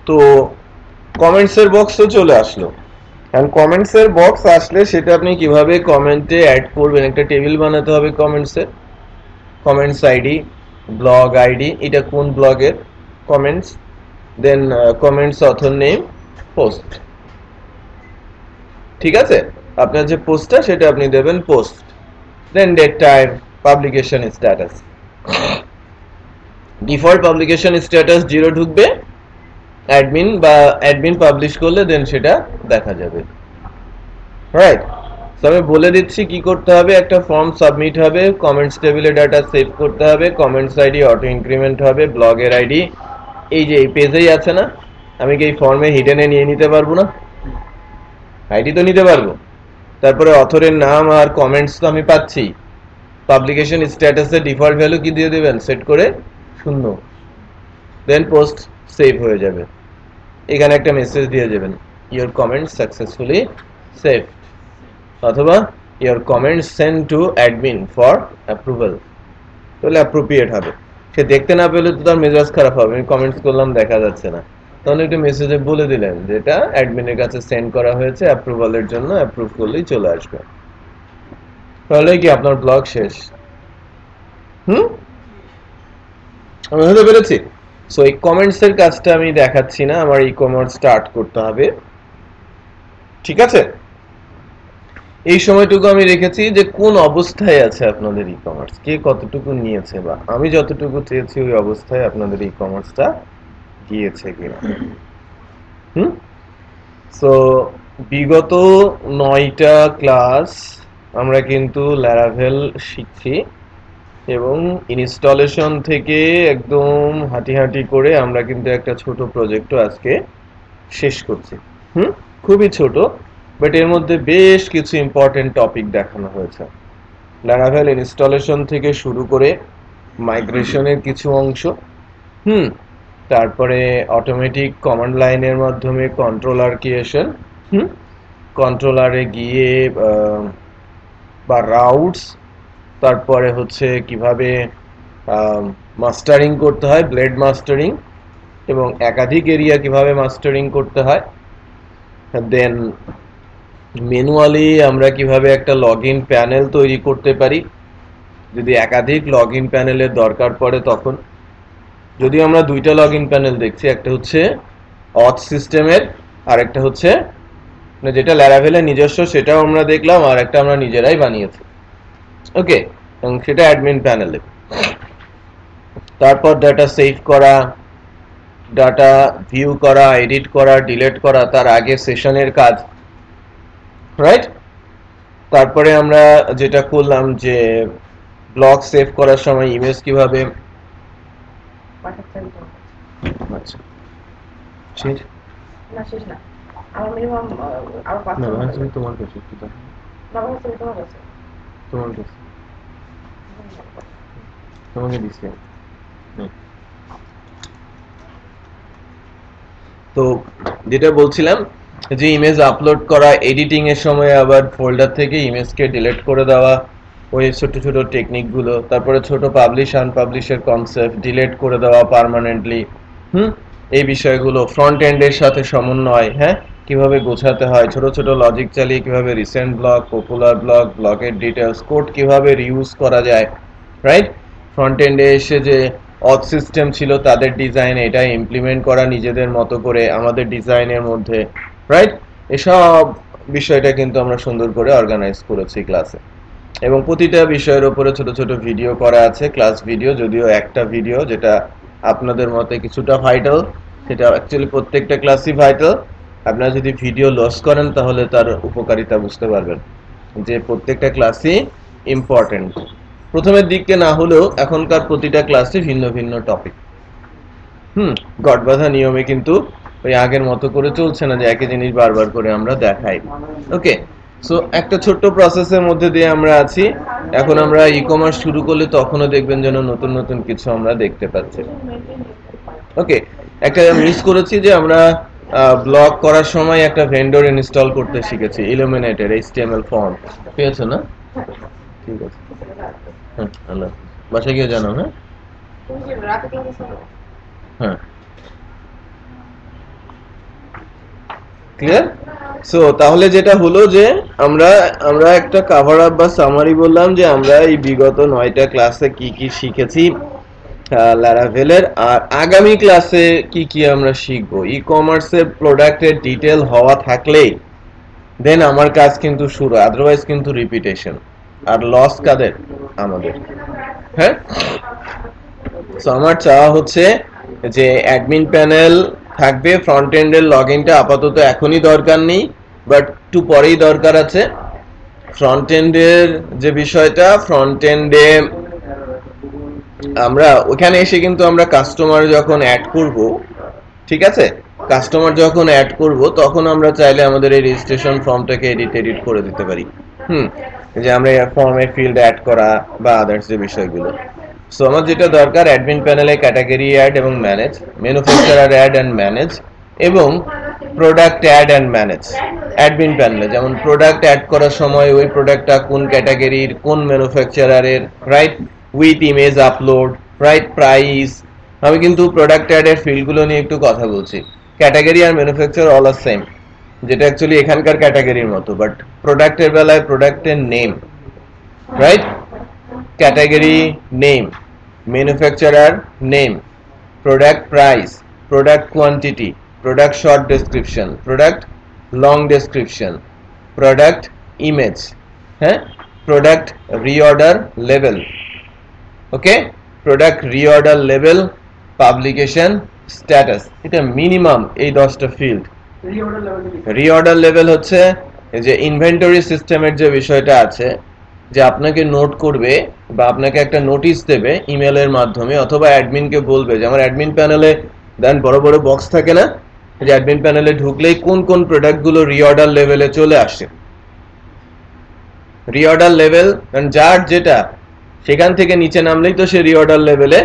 তো কমেন্টসের বক্স তো চলে আসলো। কারণ কমেন্টসের বক্স আসলে সেটা আপনি কিভাবে কমেন্টে অ্যাড করবেন, একটা টেবিল বানাতে হবে কমেন্টসের। কমেন্টস আইডি, ব্লগ আইডি, এটা কোন ব্লগের comments, then comments author name, post. ঠিক আছে, আপনার যে পোস্টটা সেটা আপনি দেবেন post, then date, time, publication status. Default publication status 0 ঢুকবে, অ্যাডমিন বা অ্যাডমিন পাবলিশ করলে দেন সেটা দেখা যাবে, রাইট? তো আমি বলে দিচ্ছি কি করতে হবে। একটা ফর্ম সাবমিট হবে, কমেন্টস টেবিলে ডাটা সেভ করতে হবে, কমেন্টস আইডি অটো ইনক্রিমেন্ট হবে, ব্লগের আইডি এই যে এই পেজেই আছে না, আমি কি এই ফর্মে হিডেনে নিয়ে নিতে পারবো না? আইডি তো নিতে পারবো। তারপরে অথরের নাম আর কমেন্টস তো আমি পাচ্ছি। পাবলিকেশন স্ট্যাটাসে ডিফল্ট ভ্যালু কি দিয়ে দেবেন, সেট করে 0, দেন পোস্ট সেভ হয়ে যাবে। এখানে একটা মেসেজ দিয়ে যাবেন, ইওর কমেন্ট সাকসেসফুলি সেভড, অথবা your comment send to admin for approval, তাহলে অ্যাপ্রোপ্রিয়েট হবে। সে দেখতে না পেলে তো তার মেজাজ খারাপ হবে, আমি কমেন্টস করলাম দেখা যাচ্ছে না, তাহলে একটা মেসেজে বলে দিলেন যে এটা অ্যাডমিনের কাছে সেন্ড করা হয়েছে অ্যাপ্রুভালের জন্য, অ্যাপ্রুভ করলেই চলে আসবে, তাহলে কি আপনার ব্লগ শেষ। আমি বুঝতে পেরেছি? সো এই কমেন্টস এর কাজটা আমি দেখাচ্ছি না, আমার ই কমার্স স্টার্ট করতে হবে, ঠিক আছে? এই সময়টুকু আমি রেখেছি যে কোন অবস্থায় আছে আপনাদের ই কমার্স, কে কতটুকু নিয়েছে, বা আমি যতটুকু চেয়েছি ওই অবস্থায় আপনাদের ই কমার্সটা গিয়েছে কিনা। সো বিগত 9টা ক্লাস আমরা কিন্তু ল্যারাভেল শিখছি, এবং ইনস্টলেশন থেকে একদম হাঁটি করে আমরা কিন্তু একটা ছোট প্রজেক্টও আজকে শেষ করছি। খুবই ছোট, বাট এর মধ্যে বেশ কিছু ইম্পর্টেন্ট টপিক দেখানো হয়েছে। ল্যারাভেল ইনস্টলেশন থেকে শুরু করে মাইগ্রেশনের কিছু অংশ, তারপরে অটোমেটিক কমান্ড লাইনের মাধ্যমে কন্ট্রোলার ক্রিয়েশন, কন্ট্রোলারে গিয়ে বা রাউটস, তারপরে হচ্ছে কিভাবে মাস্টারিং করতে হয়, ব্লেড মাস্টারিং, এবং একাধিক এরিয়া কিভাবে মাস্টারিং করতে হয়, দেন ম্যানুয়ালি আমরা কিভাবে একটা লগইন প্যানেল তৈরি করতে পারি যদি একাধিক লগইন প্যানেলের দরকার পড়ে তখন। যদি আমরা দুইটা লগইন প্যানেল দেখছি, একটা হচ্ছে অথ সিস্টেমের, আর একটা হচ্ছে যেটা ল্যারাভেলের নিজস্ব সেটাও আমরা দেখলাম, আর একটা আমরা নিজেরাই বানিয়েছি, ওকে, এবং সেটা অ্যাডমিন প্যানেলে। তারপর ডাটা সেভ করা, ডাটা ভিউ করা, এডিট করা, ডিলিট করা, তার আগে সেশনের কাজ, রাইট? তারপরে আমরা যেটা করলাম যে ব্লগ সেভ করার সময় ইমেজ কিভাবে আচ্ছা শেষ না শেষ না আমার মিনিমাম আরো 5 না মিনিট আমি তোমার কাছে কি দাও বাবা হচ্ছে তোমার কাছে তোমার কাছে তোমাকে দিছি তো যেটা বলছিলাম যে ইমেজ আপলোড করা এডিটিং এর সময় আবার ফোল্ডার থেকে ইমেজকে ডিলিট করে দেওয়া ওই ছোট ছোট টেকনিক গুলো তারপরে ছোট পাবলিশ আনপাবলিশের কনসেপ্ট ডিলিট করে দেওয়া পার্মানেন্টলি এই বিষয়গুলো ফ্রন্ট এন্ডের সাথে সমন্বয় হ্যাঁ কিভাবে গোছাতে হয় ছোট ছোট লজিক চালিয়ে কিভাবে রিসেন্ট ব্লগ পপুলার ব্লগ ব্লগের ডিটেইলস কোড কিভাবে রিউজ করা যায় রাইট ফ্রন্ট এন্ডে এসে যে অথ সিস্টেম ছিল তাদের ডিজাইন এটা ইমপ্লিমেন্ট করা নিজেদের মতো করে আমাদের ডিজাইনের মধ্যে রাইট এসব বিষয়টা কিন্তু আমরা সুন্দর করে অর্গানাইজ করেছি ক্লাসে এবং প্রতিটা বিষয়ের উপরে ছোট ছোট ভিডিও করা আছে ক্লাস ভিডিও যদিও একটা ভিডিও যেটা আপনাদের মতে কিছুটা ভাইটাল সেটা অ্যাকচুয়ালি প্রত্যেকটা ক্লাসই ভাইটাল আপনারা যদি ভিডিও লস করেন তাহলে তার উপকারিতা বুঝতে পারবেন যে প্রত্যেকটা ক্লাসই ইম্পর্টেন্ট প্রথমের দিকে না হলেও এখনকার প্রতিটা ক্লাসে ভিন্ন ভিন্ন টপিক গড়বাঁধা নিয়মে কিন্তু ওই আগের মতো করে চলছে না যে একই জিনিস বারবার করে আমরা দেখাই ওকে সো একটা ছোট্ট প্রসেসের মধ্যে দিয়ে আমরা আছি এখন আমরা ই-কমার্স শুরু করলে তখনও দেখবেন যেন নতুন নতুন কিছু আমরা দেখতে পাচ্ছি ওকে একটা মিস করেছি যে আমরা ব্লগ করার সময় একটা ভেন্ডর ইনস্টল করতে শিখেছি ইলুমিনেটের এইচটিএমএল ফন্ট পেয়েছো না ঠিক আছে হ্যাঁ আল্লাহ বাসায় গিয়ে জানাও হ্যাঁ তুমি কি রাতে ক্লাসে ছিল হ্যাঁ ক্লিয়ার সো তাহলে যেটা হলো যে আমরা একটা কভার আপ বা সামারি বললাম যে আমরা এই বিগত 9টা ক্লাসে কি কি শিখেছি ল্যারাভেলের আর আগামী ক্লাসে কি কি আমরা শিখবো ই-কমার্সের প্রোডাক্টের ডিটেল হওয়া থাকলেই দেন আমার কাজ কিন্তু শুরু আদারওয়াইজ কিন্তু রিপিটেশন আর লস কাদের আমাদের হ্যাঁ সো আমার চাওয়া হচ্ছে যে অ্যাডমিন প্যানেল থাকবে ফ্রন্ট এন্ডের লগইনটা আপাতত এখনই দরকার নেই বাট একটু পরেই দরকার আছে ফ্রন্ট এন্ডের যে বিষয়টা ফ্রন্ট এন্ডে আমরা ওখানে এসে কিন্তু আমরা কাস্টমার যখন অ্যাড করব ঠিক আছে কাস্টমার যখন অ্যাড করব তখন আমরা চাইলে আমাদের এই রেজিস্ট্রেশন ফর্মটাকে এডিট করে দিতে পারি যে আমরা ফর্মে ফিল্ড অ্যাড করা বা আদার্স যে বিষয়গুলো সো আমার যেটা দরকার অ্যাডমিন প্যানেলে ক্যাটাগরি অ্যাড এবং manage manufacturer add and manage এবং product add and manage admin প্যানেলে যেমন প্রোডাক্ট অ্যাড করার সময় ওই প্রোডাক্টটা কোন ক্যাটাগরির কোন ম্যানুফ্যাকচারারের right with image upload right price আমি কিন্তু প্রোডাক্ট অ্যাডের ফিল্ডগুলো নিয়ে একটু কথা বলছি ক্যাটাগরি আর ম্যানুফ্যাকচার অল আর সেম যেটা অ্যাকচুয়ালি এখানকার ক্যাটাগরির মতো বাট প্রোডাক্টের বেলায় প্রোডাক্টের name right category name manufacturer name product price product quantity product short description product long description product image product reorder level okay product reorder level publication status এটা minimum এই 10টা ফিল্ড রিঅর্ডার লেভেল হচ্ছে যে inventory সিস্টেমের যে বিষয়টা আছে যে আপনাকে নোট করবে বা আপনাকে একটা নোটিশ দেবে ইমেলের মাধ্যমে অথবা অ্যাডমিনকে বলবে যে আমার অ্যাডমিন প্যানেলে দেন বড় বড় বক্স থাকে না যে অ্যাডমিন প্যানেলে ঢুকলেই কোন কোন প্রোডাক্টগুলো রিঅর্ডার লেভেলে চলে আসে রিঅর্ডার লেভেল যার যেটা সেখান থেকে নিচে নামলেই তো সে রিঅর্ডার লেভেলে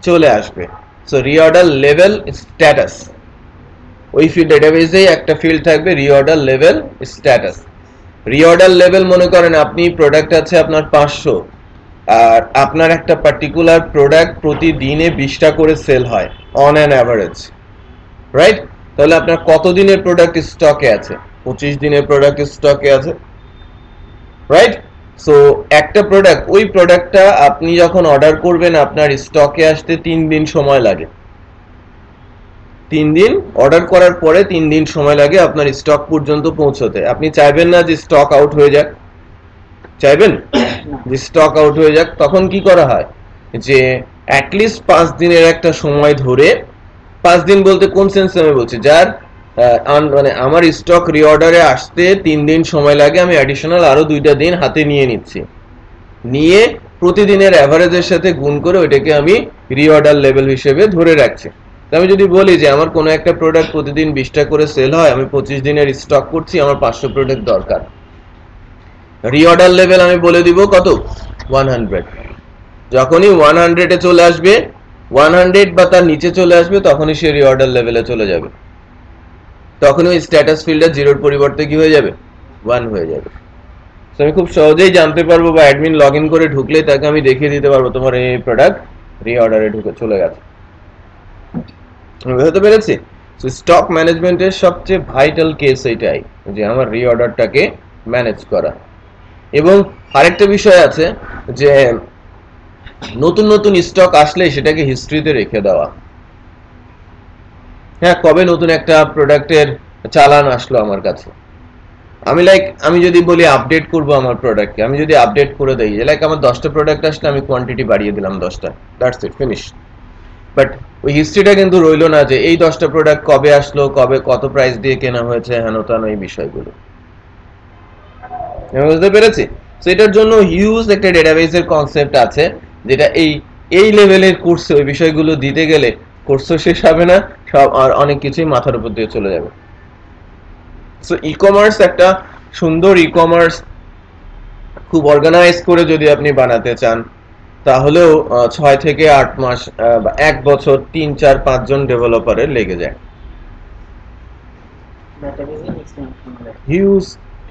চলে আসবে সো রিঅর্ডার লেভেল স্ট্যাটাস ওই ফিল্ড ডেটাবেজেই একটা ফিল্ড থাকবে reorder level status reorder level মনে করেন আপনি প্রোডাক্ট আছে আপনার 500 আর আপনার একটা পার্টিকুলার প্রোডাক্ট প্রতিদিনে 20টা করে সেল হয় অন অ্যান অ্যাভারেজ রাইট তাহলে আপনার কত দিনের প্রোডাক্ট স্টকে আছে 25 দিনের প্রোডাক্ট স্টকে আছে রাইট সো একটা প্রোডাক্ট ওই প্রোডাক্টটা আপনি যখন অর্ডার করবেন আপনার স্টকে আসতে 3 দিন সময় লাগে 3 দিন অর্ডার করার পরে 3 দিন সময় লাগে আপনার স্টক পর্যন্ত পৌঁছতে আপনি চাইবেন না যে স্টক আউট হয়ে যাক চাইবেন যে স্টক আউট হয়ে যাক তখন কি করা হয় যে অ্যাট লিস্ট 5 দিনের একটা সময় ধরে 5 দিন বলতে কোন সেন্সে আমি বলছি যার মানে আমার স্টক রিঅর্ডারে আসতে 3 দিন সময় লাগে আমি অ্যাডিশনাল আরো 2টা দিন হাতে নিয়ে নিচ্ছি নিয়ে প্রতিদিনের অ্যাভারেজের সাথে গুণ করে ওইটাকে আমি রিঅর্ডার লেভেল হিসেবে ধরে রাখছি। আমি যদি বলি যে আমার কোনো একটা প্রোডাক্ট প্রতিদিন 20টা করে সেল হয়, আমি 25 দিনের স্টক করছি, আমার 500 প্রোডাক্ট দরকার, রিঅর্ডার লেভেল আমি বলে দিব কত 100। যখনই 100 এ চলে আসবে, 100 বা তার নিচে চলে আসবে, তখনই সে রিঅর্ডার লেভেলে চলে যাবে, তখন ওই স্ট্যাটাস ফিল্ডটা জিরোর পরিবর্তে কি হয়ে যাবে 1 হয়ে যাবে। আমি খুব সহজেই জানতে পারবো, বা অ্যাডমিন লগ ইন করে ঢুকলে তাকে আমি দেখিয়ে দিতে পারবো তোমার এই প্রোডাক্ট রিঅর্ডারে ঢুকে চলে গেছে। বুঝতে পেরেছি? স্টক ম্যানেজমেন্টের সবচেয়ে ভাইটাল কেস এটাই, যে আমার রিঅর্ডারটাকে ম্যানেজ করা। এবং আরেকটা বিষয় আছে যে নতুন নতুন স্টক আসলে সেটাকে হিস্ট্রিতে রেখে দেওয়া। হ্যাঁ, কবে নতুন একটা প্রোডাক্টের চালান আসলো আমার কাছে, আমি যদি বলি আপডেট করব আমার প্রোডাক্টকে, আমি যদি আপডেট করে দেই, লাইক আমার 10টা প্রোডাক্ট আসলে আমি কোয়ান্টিটি বাড়িয়ে দিলাম 10টা, দ্যাটস ইট, ফিনিশ। বাট ওই হিস্ট্রিটা কিন্তু রইলো না যে এই 10টা প্রোডাক্ট কবে আসলো, কবে কত প্রাইস দিয়ে কেনা হয়েছে, হেন তেন এই বিষয়গুলো। বুঝতে পেরেছি? সো এটার জন্য হিউজ একটা ডেটাবেসের কনসেপ্ট আছে, যেটা এই লেভেলের কোর্সে ওই বিষয়গুলো দিতে গেলে কোর্সও শেষ হবে না, সব আর অনেক কিছুই মাথার উপর দিয়ে চলে যাবে। সো ই-কমার্স একটা সুন্দর ই-কমার্স খুব অর্গানাইজ করে যদি আপনি বানাতে চান, তাহলেও 6 থেকে 8 মাস বা 1 বছর 3, 4, 5 জন ডেভেলপারের লেগে যায়।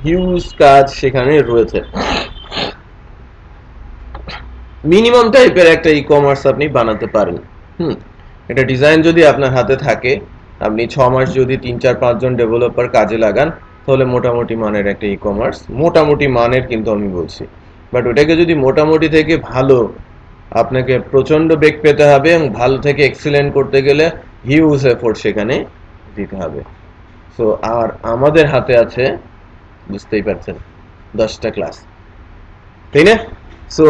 হিউজ কাজ সেখানে রয়েছে। মিনিমাম টাইপের একটা ই-কমার্স আপনি বানাতে পারেন। এটা ডিজাইন যদি আপনার হাতে থাকে, আপনি 6 মাস যদি 3, 4, 5 জন ডেভেলপার কাজে লাগান, তাহলে মোটামুটি মানের একটা ই-কমার্স, মোটামুটি মানের কিন্তু আমি বলছি, বাট ওটাকে যদি মোটামুটি থেকে ভালো, আপনাকে প্রচন্ড বেগ পেতে হবে, এবং ভালো থেকে এক্সিলেন্ট করতে গেলে হিউজ এফোর্ট সেখানে দিতে হবে। সো আর আমাদের হাতে আছে, বুঝতেই পারছেন, 10টা ক্লাস, তাই না? সো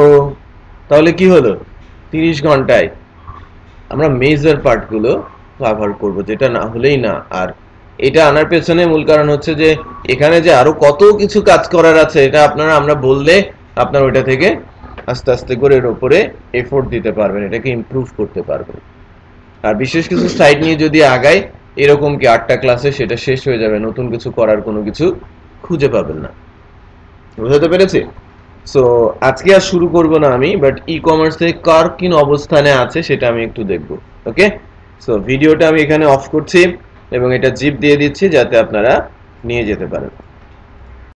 তাহলে কি হলো, 30 ঘন্টায় আমরা মেজর পার্টগুলো কভার করব, যেটা না হলেই না। আর এটা আনার পেছনে মূল কারণ হচ্ছে যে এখানে যে আরো কত কিছু কাজ করার আছে, এটা আমরা বললে আপনার ওইটা থেকে আস্তে আস্তে করে এর উপরে এফোর্ট দিতে পারবেন, এটাকে ইমপ্রুভ করতে পারবেন। আর বিশেষ কিছু সাইট নিয়ে যদি আগায়, এরকম কি 8টা ক্লাসে সেটা শেষ হয়ে যাবে, নতুন কিছু করার কোনো কিছু খুঁজে পাবেন না। বুঝতে পেরেছি? সো আজকে আর শুরু করব না আমি, বাট ই-কমার্সে কার কি অবস্থানে আছে সেটা আমি একটু দেখব। ওকে, সো ভিডিওটা আমি এখানে অফ করছি এবং এটা জিপ দিয়ে দিচ্ছি যাতে আপনারা নিয়ে যেতে পারেন।